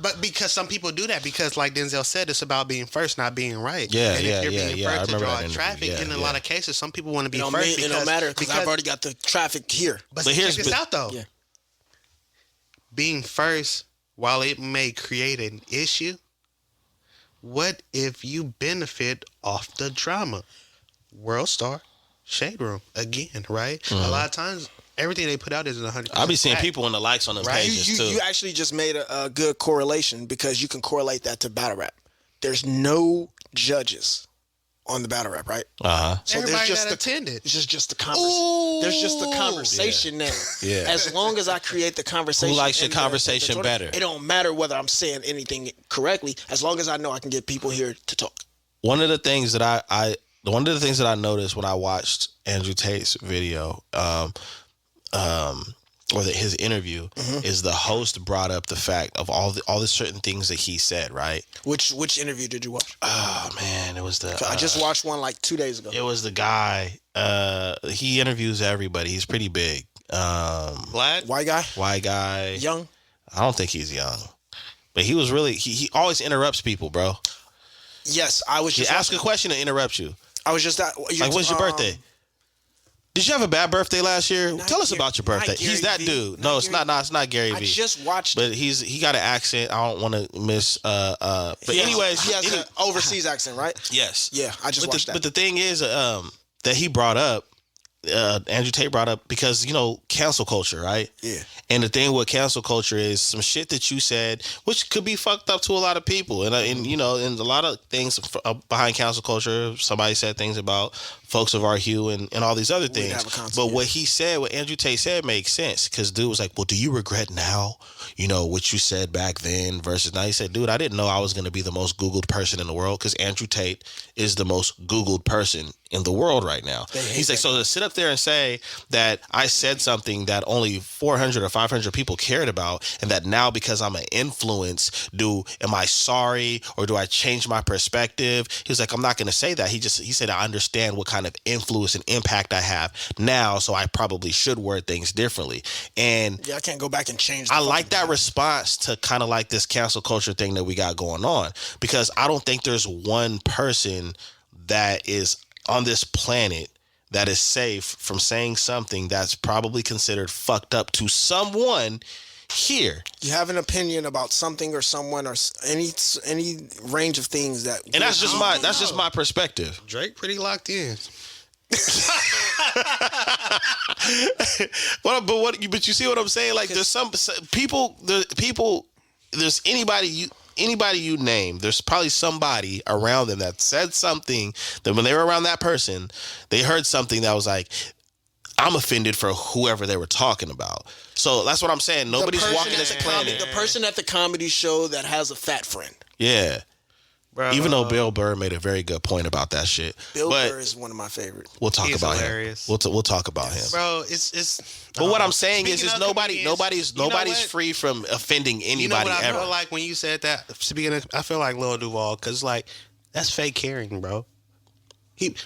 [SPEAKER 2] But because some people do that, because like Denzel said, it's about being first, not being right.
[SPEAKER 3] Yeah,
[SPEAKER 2] and
[SPEAKER 3] yeah,
[SPEAKER 2] if you're
[SPEAKER 3] yeah,
[SPEAKER 2] being
[SPEAKER 3] yeah. I
[SPEAKER 2] first to
[SPEAKER 3] remember
[SPEAKER 2] draw
[SPEAKER 3] that interview.
[SPEAKER 2] traffic,
[SPEAKER 3] Yeah,
[SPEAKER 2] in a
[SPEAKER 3] yeah.
[SPEAKER 2] lot of cases, some people want to be
[SPEAKER 1] It
[SPEAKER 2] first
[SPEAKER 1] don't matter because I've already got the traffic here.
[SPEAKER 2] But
[SPEAKER 3] But
[SPEAKER 2] check
[SPEAKER 3] here's-
[SPEAKER 2] this out though.
[SPEAKER 1] Yeah.
[SPEAKER 2] Being first, while it may create an issue, what if you benefit off the drama? World Star, Shade Room, again, right? A lot of times, everything they put out isn't 100%.
[SPEAKER 3] I be seeing
[SPEAKER 2] fact.
[SPEAKER 3] people in the likes on those
[SPEAKER 2] Right.
[SPEAKER 3] pages too.
[SPEAKER 1] You actually just made a good correlation because you can correlate that to battle rap. There's no judges on the battle rap, right? So
[SPEAKER 2] Everybody
[SPEAKER 1] there's just
[SPEAKER 2] that attended.
[SPEAKER 1] It's just the conversation. There's just the conversation now.
[SPEAKER 3] Yeah.
[SPEAKER 1] As long as I create the conversation,
[SPEAKER 3] Who likes your
[SPEAKER 1] and
[SPEAKER 3] conversation better?
[SPEAKER 1] It don't matter whether I'm saying anything correctly, as long as I know I can get people here to talk.
[SPEAKER 3] One of the things that I noticed when I watched Andrew Tate's video, his interview, is the host brought up the fact of all the certain things that he said. Right?
[SPEAKER 1] Which interview did you watch?
[SPEAKER 3] Oh man, it was the.
[SPEAKER 1] I just watched one like 2 days ago.
[SPEAKER 3] It was the guy. He interviews everybody. He's pretty big.
[SPEAKER 2] Vlad?
[SPEAKER 1] White guy,
[SPEAKER 3] White guy.
[SPEAKER 1] young.
[SPEAKER 3] I don't think he's young, but he was really. He always interrupts people, bro.
[SPEAKER 1] Yes, I was
[SPEAKER 3] You
[SPEAKER 1] just
[SPEAKER 3] ask a question and interrupts you.
[SPEAKER 1] I was just at.
[SPEAKER 3] Like, when's your birthday? Did you have a bad birthday last year?
[SPEAKER 1] Not
[SPEAKER 3] Tell us
[SPEAKER 1] Gary-
[SPEAKER 3] about your
[SPEAKER 1] not
[SPEAKER 3] birthday.
[SPEAKER 1] Gary
[SPEAKER 3] He's that
[SPEAKER 1] V.
[SPEAKER 3] dude.
[SPEAKER 1] Not
[SPEAKER 3] No, it's
[SPEAKER 1] Gary
[SPEAKER 3] not. No, it's not Gary
[SPEAKER 1] I
[SPEAKER 3] V.
[SPEAKER 1] just watched
[SPEAKER 3] But he got an accent. I don't want to miss. But
[SPEAKER 1] Yes.
[SPEAKER 3] anyways,
[SPEAKER 1] he has an overseas accent, right?
[SPEAKER 3] yes.
[SPEAKER 1] Yeah, I just watched that.
[SPEAKER 3] But the thing is, that he brought up, Andrew Tate brought up, because cancel culture, right?
[SPEAKER 1] Yeah.
[SPEAKER 3] And the thing with cancel culture is some shit that you said, which could be fucked up to a lot of people, and and a lot of things behind cancel culture. Somebody said things about folks of our hue and all these other things.
[SPEAKER 1] have a concept,
[SPEAKER 3] But what he said, what Andrew Tate said, makes sense, because dude was like, "Well, do you regret now, what you said back then versus now?" He said, "Dude, I didn't know I was going to be the most Googled person in the world, because Andrew Tate is the most Googled person in the world right now." He's like, so to sit up there and say that I said something that only 400 or 500 people cared about, and that now because I'm an influence, am I sorry or do I change my perspective? He was like, I'm not going to say that. He said, I understand what kind of influence and impact I have now, so I probably should word things differently. And
[SPEAKER 1] Yeah, I can't go back and change.
[SPEAKER 3] I like that response to kind of like this cancel culture thing that we got going on, because I don't think there's one person that is on this planet that is safe from saying something that's probably considered fucked up to someone here.
[SPEAKER 1] You have an opinion about something or someone or any range of things that,
[SPEAKER 3] And that's just my perspective.
[SPEAKER 2] Drake pretty locked in.
[SPEAKER 3] But you see what I'm saying? Like, there's some people. There's anybody you name, there's probably somebody around them that said something that when they were around that person, they heard something that was like, I'm offended for whoever they were talking about. So that's what I'm saying. Nobody's walking this planet.
[SPEAKER 1] The person at the comedy show that has a fat friend.
[SPEAKER 3] Yeah.
[SPEAKER 2] Bro,
[SPEAKER 3] Even though Bill Burr made a very good point about that shit.
[SPEAKER 1] Bill
[SPEAKER 3] But
[SPEAKER 1] Burr is one of my favorites.
[SPEAKER 3] we'll talk
[SPEAKER 2] He's
[SPEAKER 3] about
[SPEAKER 2] hilarious.
[SPEAKER 3] him. We'll talk about him.
[SPEAKER 2] Bro, it's.
[SPEAKER 3] But what I'm saying
[SPEAKER 2] Speaking
[SPEAKER 3] is
[SPEAKER 2] of
[SPEAKER 3] nobody's
[SPEAKER 2] comedians, you know what?
[SPEAKER 3] free from offending
[SPEAKER 2] You know
[SPEAKER 3] anybody
[SPEAKER 2] what I
[SPEAKER 3] ever.
[SPEAKER 2] feel like when you said that? Speaking of, I feel like Lil Duval, because like that's fake caring, bro.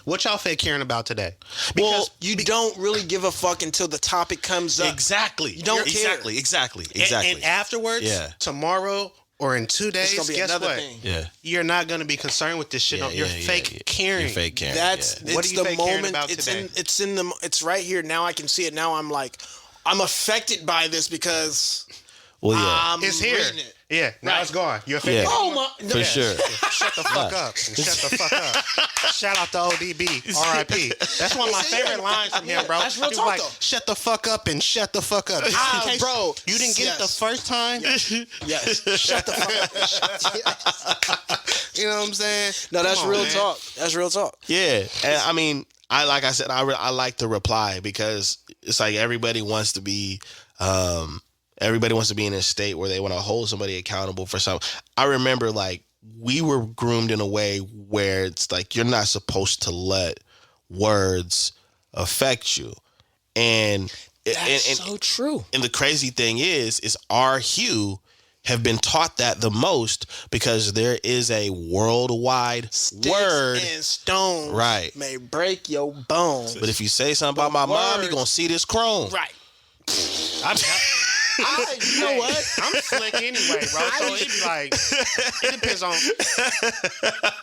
[SPEAKER 2] What y'all fake caring about today?
[SPEAKER 3] Well,
[SPEAKER 1] You don't really give a fuck until the topic comes up.
[SPEAKER 3] exactly.
[SPEAKER 1] You don't care.
[SPEAKER 3] Exactly.
[SPEAKER 2] And afterwards,
[SPEAKER 3] Yeah.
[SPEAKER 2] tomorrow or in 2 days,
[SPEAKER 1] It's gonna be
[SPEAKER 2] guess
[SPEAKER 1] another
[SPEAKER 2] what?
[SPEAKER 1] thing.
[SPEAKER 3] Yeah.
[SPEAKER 2] You're not gonna be concerned with this shit. You're fake caring.
[SPEAKER 3] You're fake caring.
[SPEAKER 1] That's
[SPEAKER 3] yeah.
[SPEAKER 2] What
[SPEAKER 1] it's
[SPEAKER 2] are you
[SPEAKER 1] the
[SPEAKER 2] fake caring
[SPEAKER 1] moment.
[SPEAKER 2] about today?
[SPEAKER 1] It's right here now. I can see it now. I'm like, I'm affected by this because
[SPEAKER 3] Well, yeah.
[SPEAKER 1] I'm
[SPEAKER 2] It's here.
[SPEAKER 1] reading it.
[SPEAKER 2] Yeah, now
[SPEAKER 1] Right.
[SPEAKER 2] it's gone. You're fake.
[SPEAKER 3] Yeah.
[SPEAKER 1] Oh my!
[SPEAKER 3] For sure.
[SPEAKER 2] Shut the fuck up. And shut the fuck up. Shout out to ODB. R.I.P. That's one of my favorite lines from him, bro.
[SPEAKER 1] That's real
[SPEAKER 2] He was
[SPEAKER 1] talk,
[SPEAKER 2] like,
[SPEAKER 1] though.
[SPEAKER 2] shut the fuck up and shut the fuck up.
[SPEAKER 1] Ah,
[SPEAKER 2] In case
[SPEAKER 1] bro.
[SPEAKER 2] You didn't get it the
[SPEAKER 1] Yes.
[SPEAKER 2] first time?
[SPEAKER 1] Yes. Shut the fuck up.
[SPEAKER 2] You know what I'm saying?
[SPEAKER 1] No, that's
[SPEAKER 2] Come on,
[SPEAKER 1] real
[SPEAKER 2] man.
[SPEAKER 1] talk. That's real talk.
[SPEAKER 3] Yeah. And I mean, like I said, I like the reply, because it's like everybody wants to be in a state where they want to hold somebody accountable for something. I remember, like, we were groomed in a way where it's like you're not supposed to let words affect you. And
[SPEAKER 1] That's so true.
[SPEAKER 3] And the crazy thing is our hue have been taught that the most, because there is a worldwide word.
[SPEAKER 1] Sticks and stones,
[SPEAKER 3] Right.
[SPEAKER 1] may break your bones.
[SPEAKER 3] But if you say something about my mom, you're
[SPEAKER 1] words-
[SPEAKER 3] gonna see this chrome.
[SPEAKER 1] Right.
[SPEAKER 2] You know what? I'm slick anyway, bro. So it be like, it depends on.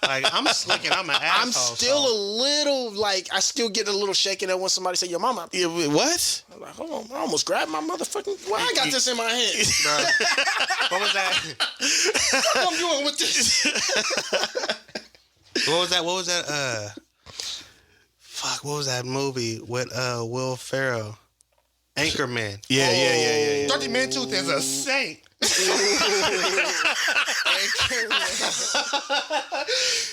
[SPEAKER 2] Like, I'm slick and I'm an asshole.
[SPEAKER 1] I'm still a little like I still get a little shaken up when somebody say your mama.
[SPEAKER 3] Yeah, what?
[SPEAKER 1] I'm like, hold on, I almost grabbed my motherfucking. Why I got this in my hand?
[SPEAKER 2] Bro. What was that?
[SPEAKER 1] What I'm doing with this?
[SPEAKER 2] What was that? Fuck. What was that movie with Will Ferrell? Anchorman.
[SPEAKER 3] Yeah.
[SPEAKER 2] 30 Man Tooth is a saint.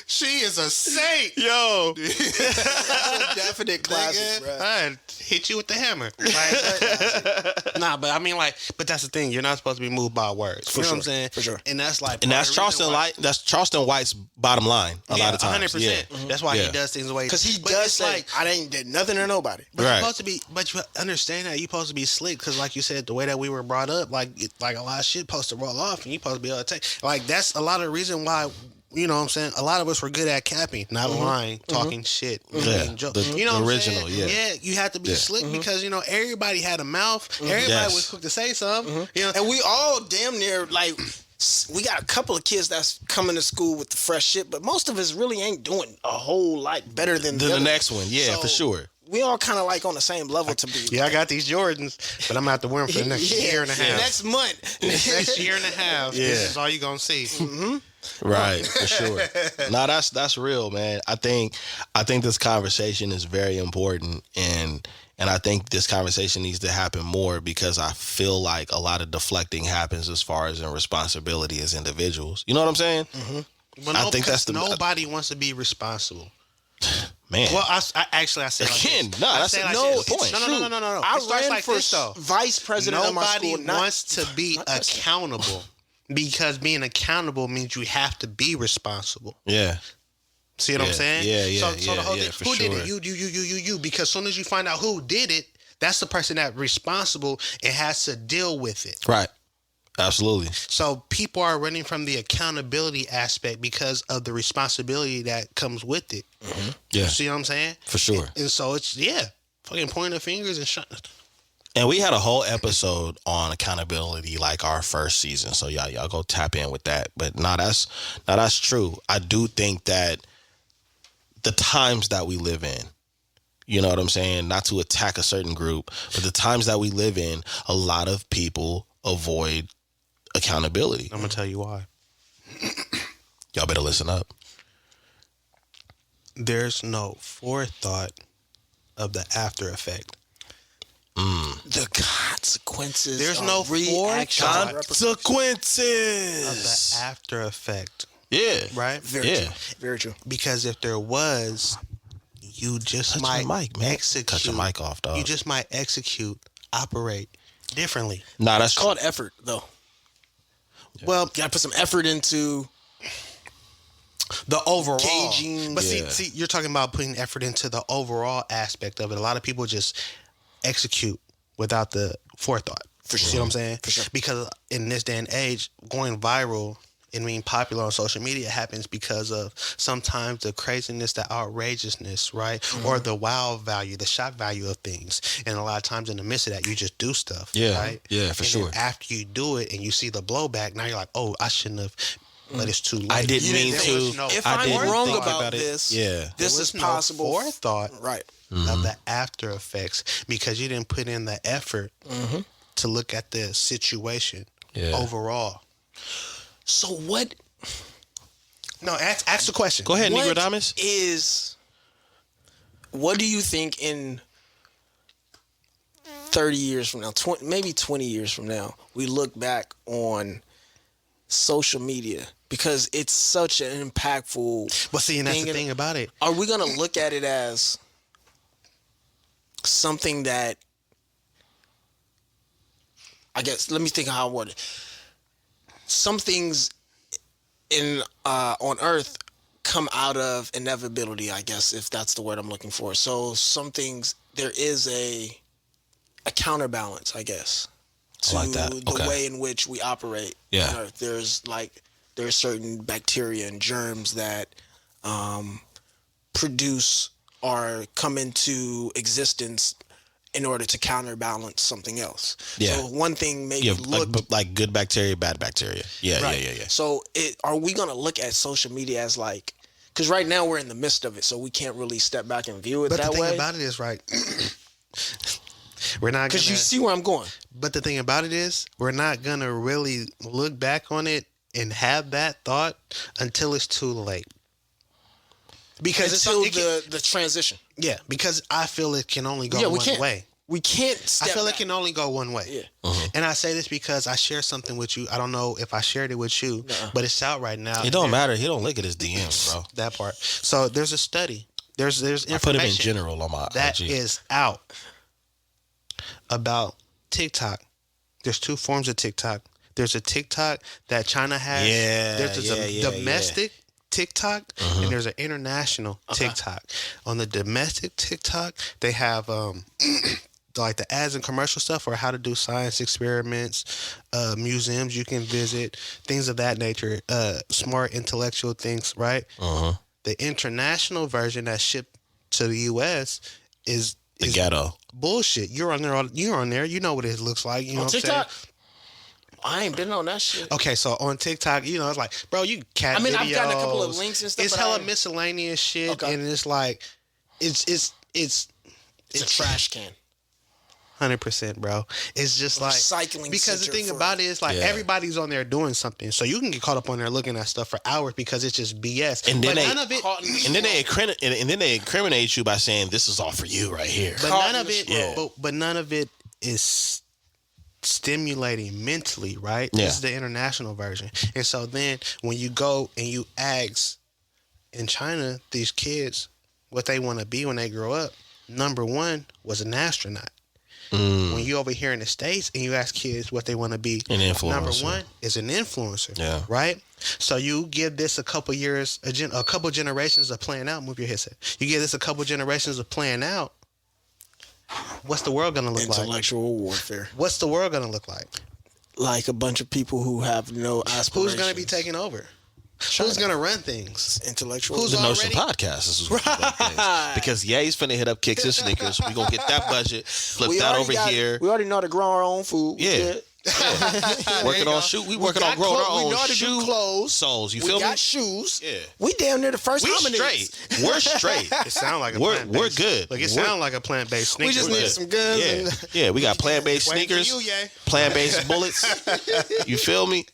[SPEAKER 2] She is a saint.
[SPEAKER 3] Yo.
[SPEAKER 1] That's a definite classic,
[SPEAKER 2] Nigga,
[SPEAKER 1] bro.
[SPEAKER 2] I'd hit you with the hammer. Like, nah, but I mean, like, but that's the thing. You're not supposed to be moved by words. You know what I'm saying?
[SPEAKER 1] For sure.
[SPEAKER 2] And that's like,
[SPEAKER 3] And that's Charleston White's bottom line a lot of times.
[SPEAKER 2] 100%.
[SPEAKER 3] Yeah.
[SPEAKER 2] That's why
[SPEAKER 3] Yeah.
[SPEAKER 2] he does things the way
[SPEAKER 1] Because he
[SPEAKER 2] but
[SPEAKER 1] does
[SPEAKER 2] it's
[SPEAKER 1] say,
[SPEAKER 2] like,
[SPEAKER 1] I ain't did nothing or nobody.
[SPEAKER 2] but
[SPEAKER 3] Right.
[SPEAKER 2] you're supposed to be, but you understand that you're supposed to be slick, because like you said, the way that we were brought up, like a lot of shit supposed to roll off, and you supposed to be able to take. Like, that's a lot of the reason why. You know what I'm saying? A lot of us were good at capping, not lying, talking shit, making jokes.
[SPEAKER 3] The
[SPEAKER 2] You know what I'm
[SPEAKER 3] original,
[SPEAKER 2] saying?
[SPEAKER 3] yeah.
[SPEAKER 2] You had to be slick because, everybody had a mouth. Everybody
[SPEAKER 3] Yes.
[SPEAKER 2] was quick to say something. You know,
[SPEAKER 1] And we all damn near like we got a couple of kids that's coming to school with the fresh shit, but most of us really ain't doing a whole lot better than
[SPEAKER 3] The
[SPEAKER 1] other.
[SPEAKER 3] next one. Yeah,
[SPEAKER 1] So,
[SPEAKER 3] for sure.
[SPEAKER 1] we all kind of like on the same level to be.
[SPEAKER 2] Yeah, I got these Jordans, but I'm gonna have to wear them for the next year and a half.
[SPEAKER 1] Next month.
[SPEAKER 2] Next year and a half.
[SPEAKER 3] Yeah.
[SPEAKER 2] This is all you're gonna see.
[SPEAKER 3] Right, for sure. No, that's real, man. I think this conversation is very important, and I think this conversation needs to happen more because I feel like a lot of deflecting happens as far as in responsibility as individuals. You know what I'm saying?
[SPEAKER 2] Well,
[SPEAKER 3] I think that's
[SPEAKER 2] nobody wants to be responsible.
[SPEAKER 3] Man.
[SPEAKER 2] Well, I said
[SPEAKER 3] Again,
[SPEAKER 2] like this.
[SPEAKER 3] no,
[SPEAKER 2] I
[SPEAKER 3] that's
[SPEAKER 2] say like
[SPEAKER 3] no
[SPEAKER 2] this.
[SPEAKER 3] point.
[SPEAKER 2] No.
[SPEAKER 1] I
[SPEAKER 2] It starts
[SPEAKER 1] ran
[SPEAKER 2] like
[SPEAKER 1] for
[SPEAKER 2] this, though.
[SPEAKER 1] vice president of my school.
[SPEAKER 2] Nobody wants to be accountable because being accountable means you have to be responsible.
[SPEAKER 3] Yeah.
[SPEAKER 2] See what I'm saying?
[SPEAKER 3] Yeah,
[SPEAKER 2] So the whole thing,
[SPEAKER 3] for
[SPEAKER 2] who did
[SPEAKER 3] sure.
[SPEAKER 2] it? You. Because as soon as you find out who did it, that's the person that's responsible and has to deal with it.
[SPEAKER 3] Right. Absolutely.
[SPEAKER 2] So people are running from the accountability aspect because of the responsibility that comes with it.
[SPEAKER 3] Yeah.
[SPEAKER 2] You see what I'm saying?
[SPEAKER 3] For sure.
[SPEAKER 2] And so it's, fucking pointing the fingers and shut.
[SPEAKER 3] And we had a whole episode on accountability, like our first season. So y'all go tap in with that. But that's true. I do think that the times that we live in, you know what I'm saying? Not to attack a certain group, but the times that we live in, a lot of people avoid accountability.
[SPEAKER 2] I'm gonna tell you why.
[SPEAKER 3] Y'all better listen up.
[SPEAKER 2] There's no forethought of the after effect.
[SPEAKER 1] The consequences.
[SPEAKER 2] There's
[SPEAKER 1] of
[SPEAKER 2] no
[SPEAKER 1] reaction.
[SPEAKER 3] Consequences
[SPEAKER 2] Of the after effect,
[SPEAKER 3] Yeah.
[SPEAKER 2] right?
[SPEAKER 1] Very true. Very true.
[SPEAKER 2] Because if there was, you just
[SPEAKER 3] Touch
[SPEAKER 2] might
[SPEAKER 3] your mic, man.
[SPEAKER 2] execute.
[SPEAKER 3] Cut your mic off, dog.
[SPEAKER 2] You just might operate differently.
[SPEAKER 3] Nah, that's
[SPEAKER 1] It's called effort, though.
[SPEAKER 2] Well,
[SPEAKER 1] You gotta put some effort into
[SPEAKER 2] the overall.
[SPEAKER 1] gauging.
[SPEAKER 2] But
[SPEAKER 3] Yeah.
[SPEAKER 2] see, you're talking about putting effort into the overall aspect of it. A lot of people just execute without the forethought.
[SPEAKER 1] For
[SPEAKER 2] You
[SPEAKER 1] sure.
[SPEAKER 2] see what I'm saying?
[SPEAKER 1] For sure.
[SPEAKER 2] Because in this day and age, going viral and being popular on social media happens because of sometimes the craziness, the outrageousness, right? Or the wow value, the shock value of things. And a lot of times in the midst of that, you just do stuff.
[SPEAKER 3] Yeah.
[SPEAKER 2] Right?
[SPEAKER 3] Yeah, for
[SPEAKER 2] And
[SPEAKER 3] sure.
[SPEAKER 2] then after you do it and you see the blowback, now you're like, oh, I shouldn't have. But it's too late.
[SPEAKER 3] I didn't
[SPEAKER 1] You
[SPEAKER 3] mean
[SPEAKER 1] didn't-
[SPEAKER 3] to.
[SPEAKER 2] there was no
[SPEAKER 1] If
[SPEAKER 3] I
[SPEAKER 1] I'm
[SPEAKER 3] didn't
[SPEAKER 1] wrong
[SPEAKER 3] think
[SPEAKER 1] about
[SPEAKER 3] about it.
[SPEAKER 1] this,
[SPEAKER 3] Yeah.
[SPEAKER 1] this
[SPEAKER 2] There
[SPEAKER 1] is
[SPEAKER 2] was no
[SPEAKER 1] possible.
[SPEAKER 2] forethought
[SPEAKER 1] Right.
[SPEAKER 2] of the after effects because you didn't put in the effort to look at the situation overall.
[SPEAKER 1] So what?
[SPEAKER 2] No, ask the question.
[SPEAKER 3] Go ahead,
[SPEAKER 1] What
[SPEAKER 3] Negrodamus.
[SPEAKER 1] what do you think in 30 years from now, maybe 20 years from now, we look back on social media because it's such an impactful.
[SPEAKER 2] But see, and that's the
[SPEAKER 1] thing.
[SPEAKER 2] thing about it.
[SPEAKER 1] Are we gonna look at it as something that, I guess, let me think how I would. Some things on Earth come out of inevitability, I guess, if that's the word I'm looking for. So some things, there is a counterbalance, I guess, to
[SPEAKER 3] I like that.
[SPEAKER 1] the
[SPEAKER 3] Okay.
[SPEAKER 1] way in which we operate
[SPEAKER 3] Yeah.
[SPEAKER 1] on Earth. There's certain bacteria and germs that produce or come into existence in order to counterbalance something else.
[SPEAKER 3] Yeah.
[SPEAKER 1] So one thing may
[SPEAKER 3] Yeah,
[SPEAKER 1] look
[SPEAKER 3] like good bacteria, bad bacteria. Yeah,
[SPEAKER 1] right.
[SPEAKER 3] yeah.
[SPEAKER 1] So are we going to look at social media as like, because right now we're in the midst of it, so we can't really step back and view it
[SPEAKER 2] But
[SPEAKER 1] that
[SPEAKER 2] the thing
[SPEAKER 1] way.
[SPEAKER 2] about it is, right, we're not
[SPEAKER 1] Because
[SPEAKER 2] gonna,
[SPEAKER 1] you see where I'm going.
[SPEAKER 2] but the thing about it is, we're not going to really look back on it and have that thought until it's too late. Because
[SPEAKER 1] Until
[SPEAKER 2] it can-
[SPEAKER 1] the transition.
[SPEAKER 2] yeah, because I feel it can only go
[SPEAKER 1] Yeah, we
[SPEAKER 2] one
[SPEAKER 1] can't.
[SPEAKER 2] way.
[SPEAKER 1] We can't
[SPEAKER 2] I
[SPEAKER 1] step
[SPEAKER 2] feel
[SPEAKER 1] back.
[SPEAKER 2] it can only go one way.
[SPEAKER 1] Yeah.
[SPEAKER 2] And I say this because I shared something with you. I don't know if I shared it with you, but it's out right now.
[SPEAKER 3] It don't matter. He don't look at his DMs, bro.
[SPEAKER 2] That part. So there's a study. There's information
[SPEAKER 3] I put him in general on my
[SPEAKER 2] that
[SPEAKER 3] IG.
[SPEAKER 2] is out about TikTok. There's two forms of TikTok. There's a TikTok that China has.
[SPEAKER 3] Yeah,
[SPEAKER 2] There's a
[SPEAKER 3] yeah,
[SPEAKER 2] domestic TikTok and there's an international TikTok. On the domestic TikTok, they have like the ads and commercial stuff or how to do science experiments, museums you can visit, things of that nature, smart intellectual things, right? The international version that's shipped to the US is
[SPEAKER 3] The ghetto.
[SPEAKER 2] bullshit. You're on there. You know what it looks like. You know
[SPEAKER 1] On
[SPEAKER 2] what I'm
[SPEAKER 1] TikTok,
[SPEAKER 2] saying?
[SPEAKER 1] I ain't been on that shit.
[SPEAKER 2] Okay, so on TikTok, you know, it's like, bro, you cat
[SPEAKER 1] I mean,
[SPEAKER 2] videos.
[SPEAKER 1] I've gotten a couple of links and stuff,
[SPEAKER 2] It's
[SPEAKER 1] but
[SPEAKER 2] hella
[SPEAKER 1] I-
[SPEAKER 2] miscellaneous shit,
[SPEAKER 1] Okay.
[SPEAKER 2] and it's like, it's
[SPEAKER 1] It's a trash can.
[SPEAKER 2] 100%, bro. It's just like
[SPEAKER 1] Recycling
[SPEAKER 2] because the
[SPEAKER 1] center
[SPEAKER 2] thing
[SPEAKER 1] for-
[SPEAKER 2] about it is like
[SPEAKER 3] Yeah.
[SPEAKER 2] everybody's on there doing something, so you can get caught up on there looking at stuff for hours because it's just BS.
[SPEAKER 3] And then
[SPEAKER 2] but
[SPEAKER 3] they-
[SPEAKER 2] none of it,
[SPEAKER 3] And then they incriminate you by saying this is all for you right here.
[SPEAKER 2] but
[SPEAKER 1] Caught
[SPEAKER 2] none
[SPEAKER 1] in
[SPEAKER 2] of
[SPEAKER 1] the
[SPEAKER 2] it,
[SPEAKER 1] scroll.
[SPEAKER 2] but none of it is stimulating mentally, right?
[SPEAKER 3] Yeah.
[SPEAKER 2] This is the international version, and so then when you go and you ask in China these kids what they want to be when they grow up, number one was an astronaut. When you over here in the States and you ask kids what they want to be,
[SPEAKER 3] An influencer.
[SPEAKER 2] number one is an influencer.
[SPEAKER 3] Yeah.
[SPEAKER 2] Right? So you give this a couple years, a couple generations of playing out. Move your headset. You give this a couple generations of playing out. What's the world going to look like?
[SPEAKER 1] Intellectual warfare.
[SPEAKER 2] What's the world going to look like?
[SPEAKER 1] Like a bunch of people who have no aspirations.
[SPEAKER 2] Who's going to be taking over? Who's going to run things?
[SPEAKER 1] Intellectual.
[SPEAKER 2] Who's
[SPEAKER 3] The Notion
[SPEAKER 2] already-
[SPEAKER 3] Podcast. This is what we do things. Because Ye's finna hit up Kicks and Sneakers. We gonna get that budget, flip that
[SPEAKER 1] already
[SPEAKER 3] over
[SPEAKER 1] got-
[SPEAKER 3] here.
[SPEAKER 1] We already know how to grow our own food. We
[SPEAKER 3] Yeah.
[SPEAKER 1] good.
[SPEAKER 3] Working on shoe. We working on
[SPEAKER 1] got
[SPEAKER 3] growing
[SPEAKER 1] clothes.
[SPEAKER 3] our
[SPEAKER 1] We
[SPEAKER 3] own
[SPEAKER 1] know how to do
[SPEAKER 3] shoe
[SPEAKER 1] clothes.
[SPEAKER 3] soles. You
[SPEAKER 1] We
[SPEAKER 3] feel
[SPEAKER 1] got
[SPEAKER 3] me?
[SPEAKER 1] shoes.
[SPEAKER 3] Yeah.
[SPEAKER 1] We damn near the first
[SPEAKER 3] We
[SPEAKER 1] hominids.
[SPEAKER 3] straight. We're straight.
[SPEAKER 2] It sound like a
[SPEAKER 3] We're
[SPEAKER 2] plant-based.
[SPEAKER 3] good.
[SPEAKER 2] Like it
[SPEAKER 3] We're-
[SPEAKER 2] sound like a plant-based sneaker.
[SPEAKER 1] We just
[SPEAKER 3] We're
[SPEAKER 1] need
[SPEAKER 3] good.
[SPEAKER 1] some guns.
[SPEAKER 3] Yeah,
[SPEAKER 1] And
[SPEAKER 3] yeah. We got plant-based
[SPEAKER 2] Waiting for
[SPEAKER 3] sneakers,
[SPEAKER 2] you, Ye.
[SPEAKER 3] plant-based bullets. You feel me?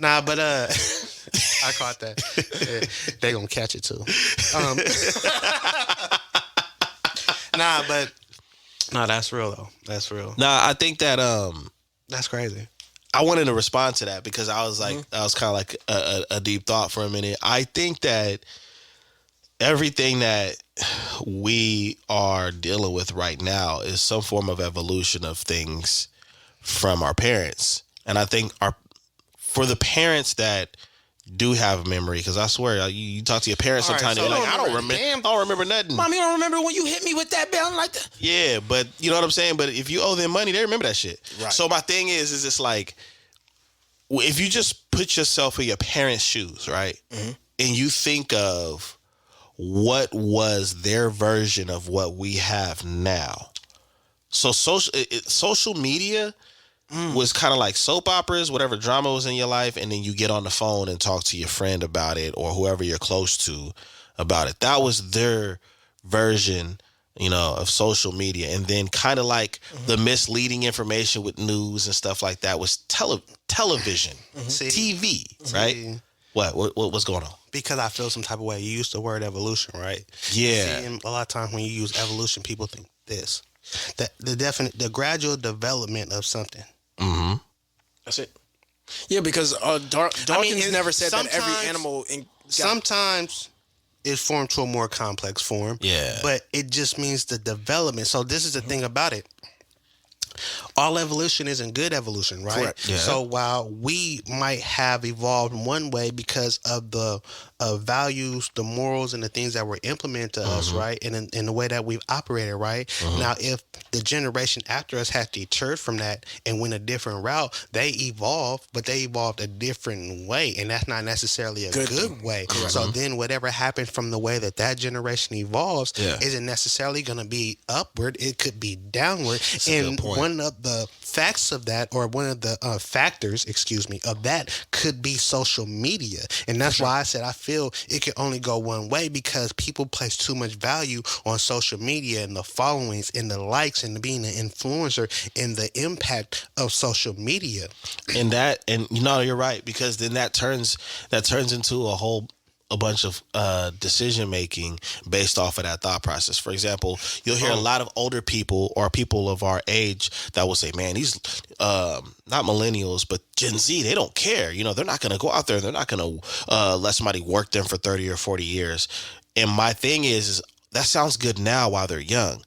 [SPEAKER 2] Nah, but I caught that. Yeah, they gonna catch it too. Nah, that's real though. That's real.
[SPEAKER 3] Nah, I think that
[SPEAKER 2] That's crazy.
[SPEAKER 3] I wanted to respond to that because I was like, I was kind of like a deep thought for a minute. I think that everything that we are dealing with right now is some form of evolution of things from our parents. And I think for the parents that do have memory, because I swear you talk to your parents
[SPEAKER 2] All right,
[SPEAKER 3] sometimes,
[SPEAKER 2] so
[SPEAKER 3] they're like,
[SPEAKER 2] don't
[SPEAKER 3] I don't remember nothing.
[SPEAKER 1] Mommy, you don't remember when you hit me with that bell like that?
[SPEAKER 3] Yeah, but you know what I'm saying? But if you owe them money, they remember that shit.
[SPEAKER 1] Right.
[SPEAKER 3] So my thing is it's like, if you just put yourself in your parents' shoes, right?
[SPEAKER 1] Mm-hmm.
[SPEAKER 3] And you think of what was their version of what we have now. So social media was kind of like soap operas, whatever drama was in your life, and then you get on the phone and talk to your friend about it or whoever you're close to about it. That was their version, of social media. And then kind of like the misleading information with news and stuff like that was television, TV, right?
[SPEAKER 2] See,
[SPEAKER 3] What's going on?
[SPEAKER 2] because I feel some type of way. You used the word evolution, right?
[SPEAKER 3] Yeah.
[SPEAKER 2] See, and a lot of times when you use evolution, people think this. That the gradual development of something.
[SPEAKER 1] That's it. Yeah, because Dawkins never said that every
[SPEAKER 2] sometimes-
[SPEAKER 1] animal.
[SPEAKER 2] Sometimes it's formed to a more complex form.
[SPEAKER 3] Yeah.
[SPEAKER 2] But it just means the development. So this is the thing about it. All evolution isn't good evolution, right?
[SPEAKER 1] Correct.
[SPEAKER 3] Yeah.
[SPEAKER 2] So while we might have evolved one way because of the values, the morals, and the things that were implemented to us, right? And in the way that we've operated, right? Now, if the generation after us had deterred from that and went a different route, they evolved, but they evolved a different way. And that's not necessarily a good way. So then whatever happened from the way that generation evolves isn't necessarily going to be upward. It could be downward. And
[SPEAKER 3] good point.
[SPEAKER 2] one of the facts of that, or one of the factors, of that could be social media. And that's why I said I feel it can only go one way, because people place too much value on social media and the followings and the likes and being an influencer and the impact of social media.
[SPEAKER 3] And you're right, because then that turns into a bunch of decision making based off of that thought process. For example, you'll hear a lot of older people or people of our age that will say, man, these not millennials, but Gen Z, they don't care. They're not going to go out there. They're not going to let somebody work them for 30 or 40 years. And my thing is that sounds good now while they're young,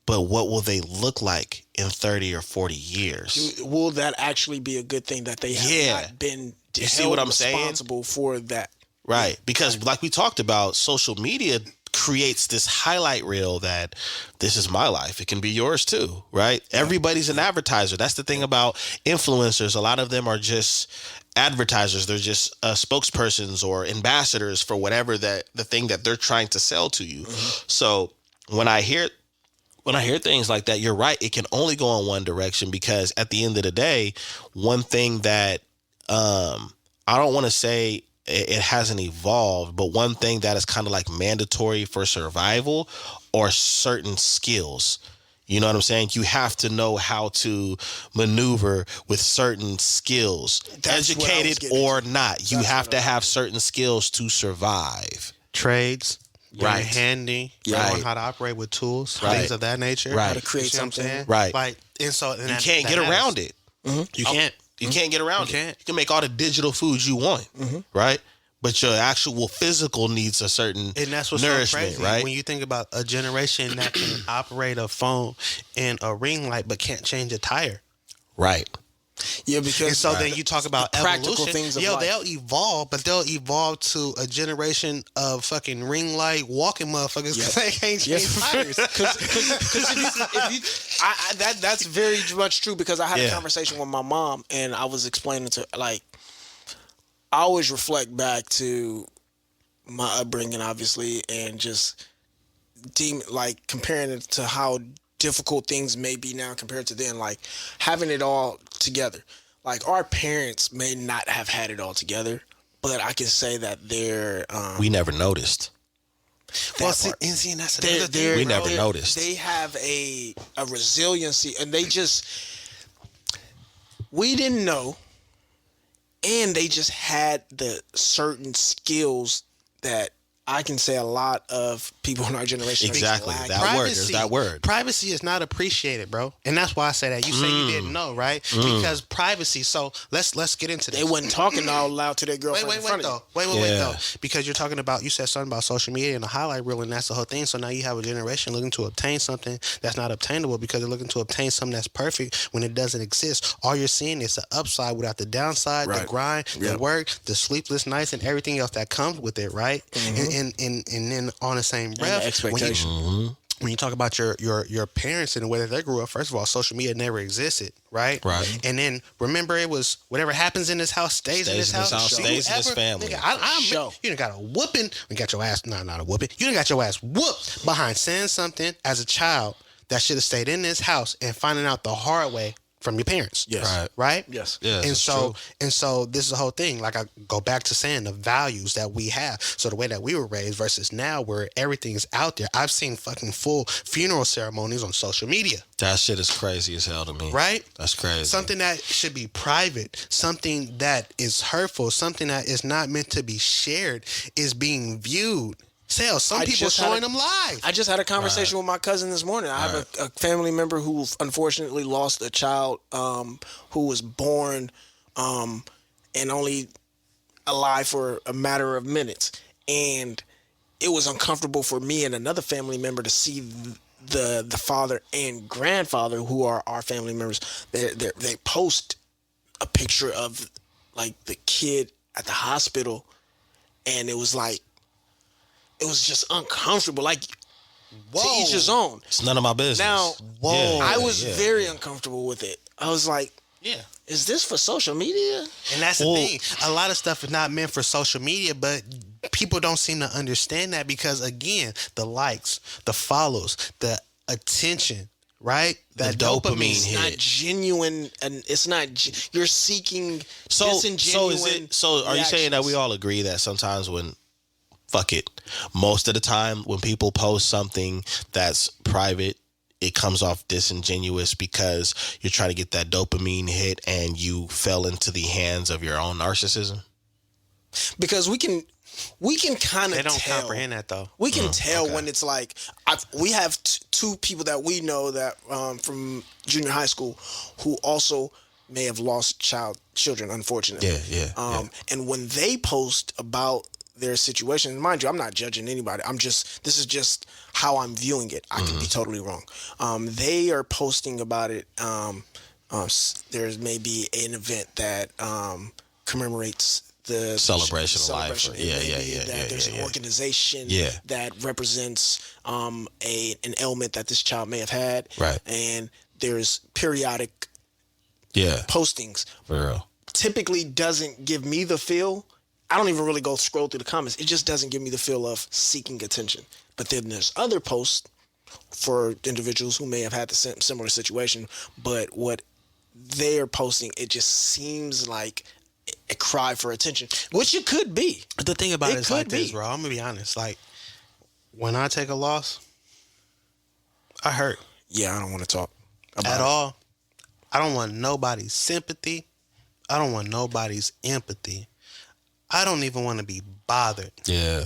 [SPEAKER 3] but what will they look like in 30 or 40 years?
[SPEAKER 1] Will that actually be a good thing that they have not been
[SPEAKER 3] You see what I'm saying?
[SPEAKER 1] responsible for that?
[SPEAKER 3] Right. Because like we talked about, social media creates this highlight reel that this is my life. It can be yours too, right? Yeah. Everybody's an advertiser. That's the thing about influencers. A lot of them are just advertisers. They're just spokespersons or ambassadors for whatever the thing that they're trying to sell to you. So when I hear things like that, you're right. It can only go in one direction, because at the end of the day, one thing that I don't want to say it hasn't evolved, but one thing that is kind of like mandatory for survival are certain skills. You know what I'm saying? You have to know how to maneuver with certain skills,
[SPEAKER 1] That's what I was
[SPEAKER 3] educated
[SPEAKER 1] getting
[SPEAKER 3] or
[SPEAKER 1] to.
[SPEAKER 3] not. You
[SPEAKER 1] That's
[SPEAKER 3] have
[SPEAKER 1] what
[SPEAKER 3] to
[SPEAKER 1] I-
[SPEAKER 3] have certain skills to survive.
[SPEAKER 2] Trades.
[SPEAKER 3] Right.
[SPEAKER 2] Being handy,
[SPEAKER 3] Right.
[SPEAKER 2] knowing how to operate with tools,
[SPEAKER 3] Right.
[SPEAKER 2] things of that nature.
[SPEAKER 3] Right.
[SPEAKER 1] How to create
[SPEAKER 2] You see what I'm
[SPEAKER 1] something.
[SPEAKER 2] saying?
[SPEAKER 3] Right.
[SPEAKER 2] Like, and so
[SPEAKER 3] You can't get around it.
[SPEAKER 2] You can't.
[SPEAKER 3] You can't get around
[SPEAKER 2] You
[SPEAKER 3] it.
[SPEAKER 2] can't.
[SPEAKER 3] You can make all the digital foods you want, right? But your actual physical needs a certain
[SPEAKER 2] And that's what's so
[SPEAKER 3] nourishment,
[SPEAKER 2] crazy
[SPEAKER 3] right?
[SPEAKER 2] when you think about a generation that can operate a phone and a ring light but can't change a tire.
[SPEAKER 3] Right.
[SPEAKER 1] Yeah, because
[SPEAKER 2] And so then you talk about
[SPEAKER 1] practical
[SPEAKER 2] evolution.
[SPEAKER 1] things of
[SPEAKER 2] Yo,
[SPEAKER 1] life.
[SPEAKER 2] they'll evolve, but they'll evolve to a generation of fucking ring light walking motherfuckers because they can't change tires.
[SPEAKER 1] That's very much true because I had a
[SPEAKER 3] Yeah.
[SPEAKER 1] conversation with my mom and I was explaining to like I always reflect back to my upbringing obviously and just comparing it to how difficult things may be now compared to then, like having it all together. Like our parents may not have had it all together, but I can say that they're
[SPEAKER 3] We never noticed.
[SPEAKER 2] Well,
[SPEAKER 1] that
[SPEAKER 2] see,
[SPEAKER 1] part.
[SPEAKER 2] and see, and that's
[SPEAKER 1] They're-
[SPEAKER 2] another thing.
[SPEAKER 1] they're-
[SPEAKER 3] We never
[SPEAKER 1] they're-
[SPEAKER 3] noticed.
[SPEAKER 1] They have a resiliency, and we didn't know, and they just had the certain skills that I can say a lot of people in our generation
[SPEAKER 3] Exactly.
[SPEAKER 1] lack.
[SPEAKER 3] That word. There's that word.
[SPEAKER 2] Privacy is not appreciated, bro, and that's why I say that. You say you didn't know, right? Because privacy. So let's get into this.
[SPEAKER 1] They wasn't talking all loud to their girlfriend in
[SPEAKER 2] Wait
[SPEAKER 1] front of
[SPEAKER 2] though.
[SPEAKER 1] you.
[SPEAKER 2] Wait
[SPEAKER 3] Yeah.
[SPEAKER 2] though. Because you're talking about, you said something about social media and the highlight reel, and that's the whole thing. So now you have a generation looking to obtain something that's not obtainable because they're looking to obtain something that's perfect when it doesn't exist. All you're seeing is the upside without the downside, the
[SPEAKER 1] Right.
[SPEAKER 2] grind, the
[SPEAKER 1] Yep.
[SPEAKER 2] work, the sleepless nights, and everything else that comes with it, right? And then on the same breath,
[SPEAKER 1] expectation.
[SPEAKER 2] when you talk about your parents and the way that they grew up, first of all, social media never existed, right?
[SPEAKER 3] Right.
[SPEAKER 2] And then remember, it was whatever happens in this house stays in this house.
[SPEAKER 3] stays in this
[SPEAKER 2] Ever-
[SPEAKER 3] family.
[SPEAKER 2] Nigga, I'm
[SPEAKER 1] Show.
[SPEAKER 2] you done got a whooping. You got your ass. No, not a whooping. You done got your ass whooped behind saying something as a child that should have stayed in this house and finding out the hard way from your parents.
[SPEAKER 1] Yes.
[SPEAKER 3] Right.
[SPEAKER 2] Right?
[SPEAKER 1] Yes.
[SPEAKER 3] Yes,
[SPEAKER 2] and
[SPEAKER 3] it's
[SPEAKER 2] so
[SPEAKER 3] true.
[SPEAKER 2] and so this is the whole thing. Like I go back to saying the values that we have. So the way that we were raised versus now where everything's out there. I've seen fucking full funeral ceremonies on social media.
[SPEAKER 3] That shit is crazy as hell to me.
[SPEAKER 2] Right?
[SPEAKER 3] That's crazy.
[SPEAKER 2] Something that should be private, something that is hurtful, something that is not meant to be shared is being viewed. Hell, some
[SPEAKER 1] I
[SPEAKER 2] people
[SPEAKER 1] just had
[SPEAKER 2] showing
[SPEAKER 1] a-
[SPEAKER 2] them live.
[SPEAKER 1] I just had a conversation with my cousin this morning. I have a family member who unfortunately lost a child who was born and only alive for a matter of minutes. And it was uncomfortable for me and another family member to see the father and grandfather, who are our family members. They post a picture of like the kid at the hospital, and it was like, it was just uncomfortable. Like, to each his own.
[SPEAKER 3] It's none of my business.
[SPEAKER 1] Now,
[SPEAKER 2] Whoa.
[SPEAKER 1] I was
[SPEAKER 3] yeah.
[SPEAKER 1] very uncomfortable with it. I was like,
[SPEAKER 2] Yeah.
[SPEAKER 1] is this for social media?
[SPEAKER 2] And that's the
[SPEAKER 3] Well-
[SPEAKER 2] thing. A lot of stuff is not meant for social media, but people don't seem to understand that because, again, the likes, the follows, the attention, right? That
[SPEAKER 3] dopamine
[SPEAKER 1] It's
[SPEAKER 3] hit.
[SPEAKER 1] not genuine, and it's not. You're seeking
[SPEAKER 3] So
[SPEAKER 1] disingenuine.
[SPEAKER 3] is it? So are you saying that we
[SPEAKER 1] reactions.
[SPEAKER 3] all agree that sometimes when, fuck it, most of the time when people post something that's private, it comes off disingenuous because you're trying to get that dopamine hit and you fell into the hands of your own narcissism?
[SPEAKER 1] Because we can kind of
[SPEAKER 2] They don't
[SPEAKER 1] tell.
[SPEAKER 2] comprehend that, though.
[SPEAKER 1] We can tell when it's like we have two people that we know that from junior high school who also may have lost children, unfortunately.
[SPEAKER 3] Yeah.
[SPEAKER 1] And when they post about their situation, mind you, I'm not judging anybody. This is just how I'm viewing it. I could be totally wrong. They are posting about it. There's maybe an event that commemorates the
[SPEAKER 3] Celebration of life.
[SPEAKER 1] celebration.
[SPEAKER 3] Yeah,
[SPEAKER 1] It may
[SPEAKER 3] yeah,
[SPEAKER 1] be
[SPEAKER 3] yeah,
[SPEAKER 1] that
[SPEAKER 3] yeah,
[SPEAKER 1] there's
[SPEAKER 3] yeah,
[SPEAKER 1] an
[SPEAKER 3] yeah.
[SPEAKER 1] organization
[SPEAKER 3] Yeah.
[SPEAKER 1] that represents an ailment that this child may have had.
[SPEAKER 3] Right.
[SPEAKER 1] And there's periodic
[SPEAKER 3] Yeah,
[SPEAKER 1] postings.
[SPEAKER 3] for real.
[SPEAKER 1] Typically doesn't give me the feel. I don't even really go scroll through the comments. It just doesn't give me the feel of seeking attention. But then there's other posts for individuals who may have had the similar situation, but what they're posting, it just seems like a cry for attention, which it could be.
[SPEAKER 2] The thing about
[SPEAKER 1] It
[SPEAKER 2] it is like
[SPEAKER 1] could
[SPEAKER 2] this,
[SPEAKER 1] be.
[SPEAKER 2] bro. I'm gonna be honest. Like, when I take a loss, I hurt.
[SPEAKER 1] Yeah, I don't want to talk about
[SPEAKER 2] at
[SPEAKER 1] it.
[SPEAKER 2] all. I don't want nobody's sympathy. I don't want nobody's empathy. I don't even want to be bothered.
[SPEAKER 3] Yeah,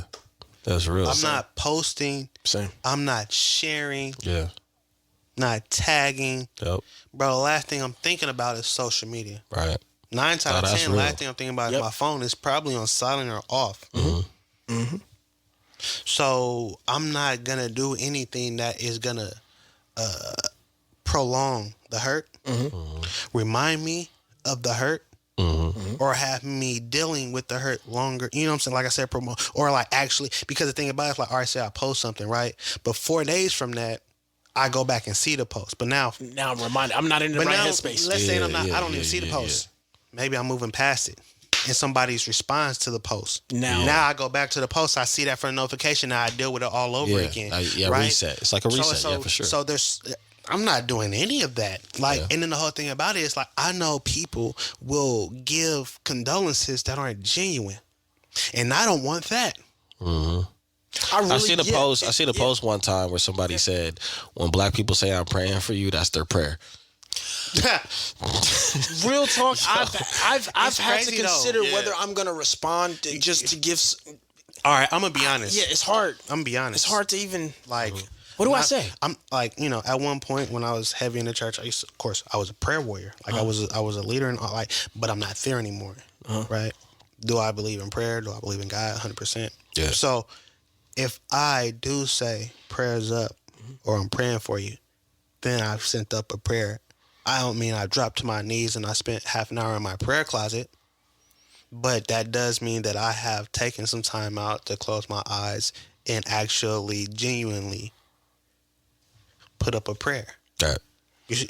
[SPEAKER 3] that's real.
[SPEAKER 2] I'm not posting.
[SPEAKER 1] Same.
[SPEAKER 2] I'm not sharing.
[SPEAKER 3] Yeah.
[SPEAKER 2] Not tagging.
[SPEAKER 3] Yep.
[SPEAKER 2] Bro, the last thing I'm thinking about is social media.
[SPEAKER 3] Right.
[SPEAKER 2] 9 out of
[SPEAKER 3] that's
[SPEAKER 2] 10,
[SPEAKER 3] real.
[SPEAKER 2] last thing I'm thinking about is my phone is probably on silent or off. So I'm not going to do anything that is going to prolong the hurt, remind me of the hurt, or have me dealing with the hurt longer. You know what I'm saying? Like I said, promote, or like actually, because the thing about it is like, all right, say I post something, right? But 4 days from that, I go back and see the post. But now
[SPEAKER 1] I'm reminded. I'm not in the right headspace.
[SPEAKER 2] let's say I don't even see the post. Maybe I'm moving past it. And somebody's responds to the post. Now I go back to the post. I see that for a notification. Now I deal with it all over again. Right?
[SPEAKER 3] Reset. It's like a reset. Yeah, for sure.
[SPEAKER 2] So I'm not doing any of that. And then the whole thing about it is like, I know people will give condolences that aren't genuine, and I don't want that.
[SPEAKER 3] I seen a post. I seen a post one time where somebody said, "When black people say I'm praying for you, that's their prayer."
[SPEAKER 1] Real talk. I've had to
[SPEAKER 2] crazy,
[SPEAKER 1] consider
[SPEAKER 2] though.
[SPEAKER 1] whether I'm gonna respond just to give.
[SPEAKER 2] All right, I'm gonna be honest.
[SPEAKER 1] Yeah, it's hard.
[SPEAKER 2] I'm gonna be honest.
[SPEAKER 1] It's hard to even
[SPEAKER 2] Like,
[SPEAKER 1] What do I say?
[SPEAKER 2] I'm like, at one point when I was heavy in the church, of course, I was a prayer warrior. Like I was a leader and but I'm not there anymore. Right? Do I believe in prayer? Do I believe in God? 100%.
[SPEAKER 3] Yeah.
[SPEAKER 2] So if I do say prayers up or I'm praying for you, then I've sent up a prayer. I don't mean I dropped to my knees and I spent half an hour in my prayer closet, but that does mean that I have taken some time out to close my eyes and actually genuinely put up a prayer.
[SPEAKER 3] Right.
[SPEAKER 2] You should,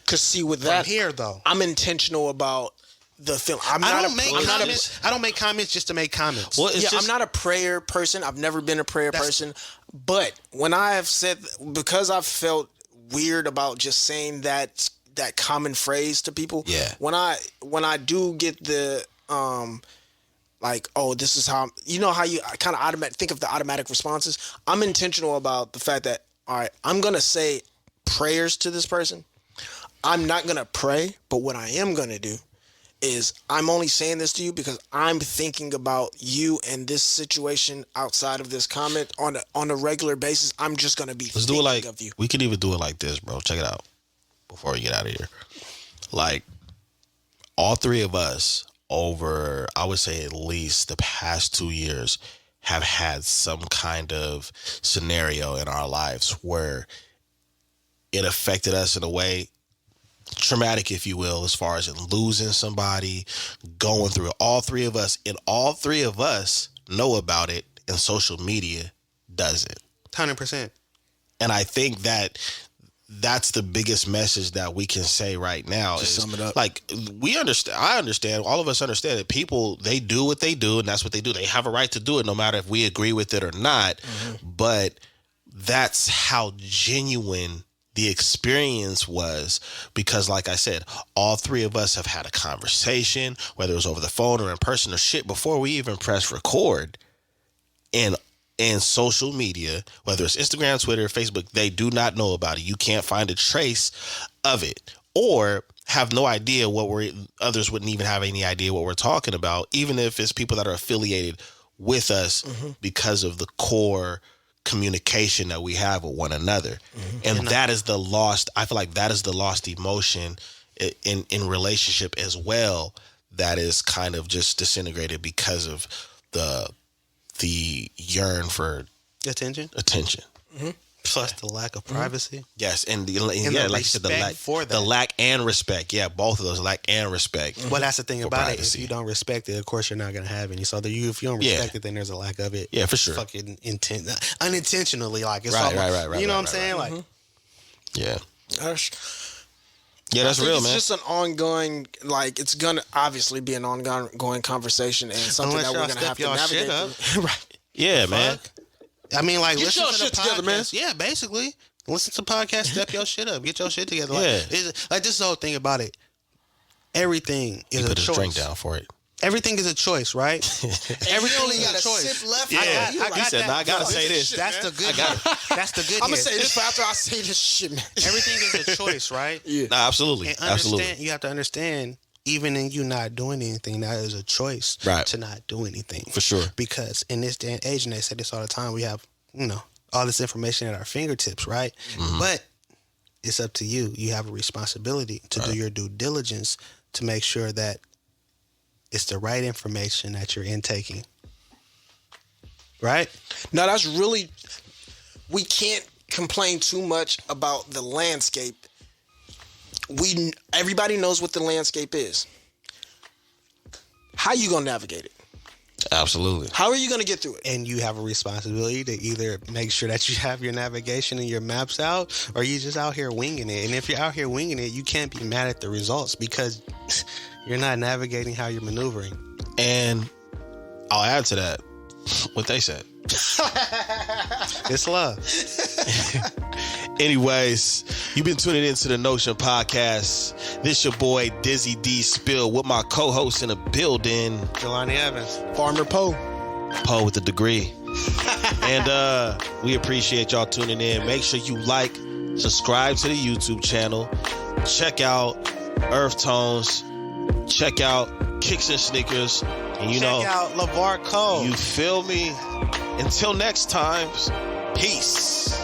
[SPEAKER 1] Cause see with
[SPEAKER 2] from
[SPEAKER 1] that
[SPEAKER 2] here though,
[SPEAKER 1] I'm intentional about the film.
[SPEAKER 2] I don't make comments just to make comments.
[SPEAKER 3] Well,
[SPEAKER 1] I'm not a prayer person. I've never been a prayer person. But when I have said, because I've felt weird about just saying that common phrase to people.
[SPEAKER 3] Yeah.
[SPEAKER 1] When I do get the like, oh, this is how how you kind of think of the automatic responses. I'm intentional about the fact that, all right, I'm gonna say prayers to this person. I'm not gonna pray, but what I am gonna do is I'm only saying this to you because I'm thinking about you and this situation outside of this comment on a regular basis. I'm just gonna be
[SPEAKER 3] Let's
[SPEAKER 1] thinking
[SPEAKER 3] do it like
[SPEAKER 1] of you.
[SPEAKER 3] we could even do it like this, bro. Check it out before we get out of here. Like all three of us over, I would say at least the past 2 years, have had some kind of scenario in our lives where it affected us in a way traumatic, if you will, as far as in losing somebody, going through it. All three of us, and all three of us know about it, and social media doesn't.
[SPEAKER 2] 100%.
[SPEAKER 3] And I think that's the biggest message that we can say right now.
[SPEAKER 1] Just sum it up.
[SPEAKER 3] Like, I understand, all of us understand that people, they do what they do, and that's what they do. They have a right to do it no matter if we agree with it or not. But that's how genuine the experience was, because like I said, all three of us have had a conversation, whether it was over the phone or in person or shit, before we even press record. And social media, whether it's Instagram, Twitter, Facebook, they do not know about it. You can't find a trace of it, or have no idea others wouldn't even have any idea what we're talking about, even if it's people that are affiliated with us because of the core communication that we have with one another. And that is the lost, I feel like that is the lost emotion in relationship as well, that is kind of just disintegrated because of the yearn for
[SPEAKER 2] attention. Plus the lack of privacy.
[SPEAKER 3] Yes, and the
[SPEAKER 2] like you said,
[SPEAKER 3] the lack and respect. Yeah, both of those, lack and respect.
[SPEAKER 2] Well, that's the thing about
[SPEAKER 3] privacy.
[SPEAKER 2] it. If you don't respect it, of course you're not going to have any. So if you don't respect it, then there's a lack of it.
[SPEAKER 3] Yeah, for sure.
[SPEAKER 2] Fucking unintentionally, like it's
[SPEAKER 3] right.
[SPEAKER 2] You know what I'm saying? Like,
[SPEAKER 3] yeah.
[SPEAKER 1] Yeah,
[SPEAKER 3] that's real,
[SPEAKER 1] it's
[SPEAKER 3] man.
[SPEAKER 1] It's just an ongoing, like, it's gonna obviously be an ongoing conversation and something
[SPEAKER 2] unless
[SPEAKER 1] that we're
[SPEAKER 2] y'all
[SPEAKER 1] gonna
[SPEAKER 2] step
[SPEAKER 1] have to
[SPEAKER 2] y'all
[SPEAKER 1] navigate
[SPEAKER 2] shit up.
[SPEAKER 1] through. Right.
[SPEAKER 3] Yeah, man.
[SPEAKER 2] I mean, like,
[SPEAKER 1] Get
[SPEAKER 2] listen
[SPEAKER 1] your
[SPEAKER 2] to
[SPEAKER 1] shit
[SPEAKER 2] the
[SPEAKER 1] together, man.
[SPEAKER 2] podcast. Yeah, basically. Listen to podcasts, step your shit up. Get your shit together.
[SPEAKER 3] Yeah.
[SPEAKER 2] Like this is the whole thing about it. Everything is
[SPEAKER 3] He
[SPEAKER 2] a
[SPEAKER 3] put his
[SPEAKER 2] choice.
[SPEAKER 3] drink down for it.
[SPEAKER 2] everything is a choice, right?
[SPEAKER 1] Everything only got a sip left.
[SPEAKER 2] Yeah.
[SPEAKER 1] I
[SPEAKER 3] He said, "Nah, I gotta say this."
[SPEAKER 2] That's the good. That's the good.
[SPEAKER 1] I'm gonna say this for after I say this shit, man.
[SPEAKER 2] Everything is a choice, right?
[SPEAKER 1] Yeah.
[SPEAKER 3] Nah, absolutely,
[SPEAKER 2] And
[SPEAKER 3] absolutely.
[SPEAKER 2] you have to understand, even in you not doing anything, that is a choice
[SPEAKER 3] Right.
[SPEAKER 2] to not do anything.
[SPEAKER 3] For sure.
[SPEAKER 2] Because in this day and age, and they say this all the time, we have, all this information at our fingertips, right?
[SPEAKER 3] Mm-hmm.
[SPEAKER 2] But it's up to you. You have a responsibility to do your due diligence to make sure that it's the right information that you're intaking. Right?
[SPEAKER 1] Now that's really, we can't complain too much about the landscape. Everybody knows what the landscape is. How you gonna navigate it?
[SPEAKER 3] Absolutely.
[SPEAKER 1] How are you gonna get through it?
[SPEAKER 2] And you have a responsibility to either make sure that you have your navigation and your maps out, or you just out here winging it. And if you're out here winging it, you can't be mad at the results because you're not navigating how you're maneuvering.
[SPEAKER 3] And I'll add to that what they said.
[SPEAKER 2] It's love.
[SPEAKER 3] Anyways, you've been tuning into the Notion Podcast. This your boy Dizzy D Spill with my co-host in the building,
[SPEAKER 2] Jelani Evans.
[SPEAKER 1] Farmer Poe.
[SPEAKER 3] Poe with a degree. And we appreciate y'all tuning in. Make sure you like, subscribe to the YouTube channel. Check out Earth Tones. Check out Kicks and Sneakers. And
[SPEAKER 2] Check out LeVar Cole.
[SPEAKER 3] you feel me? Until next time, peace.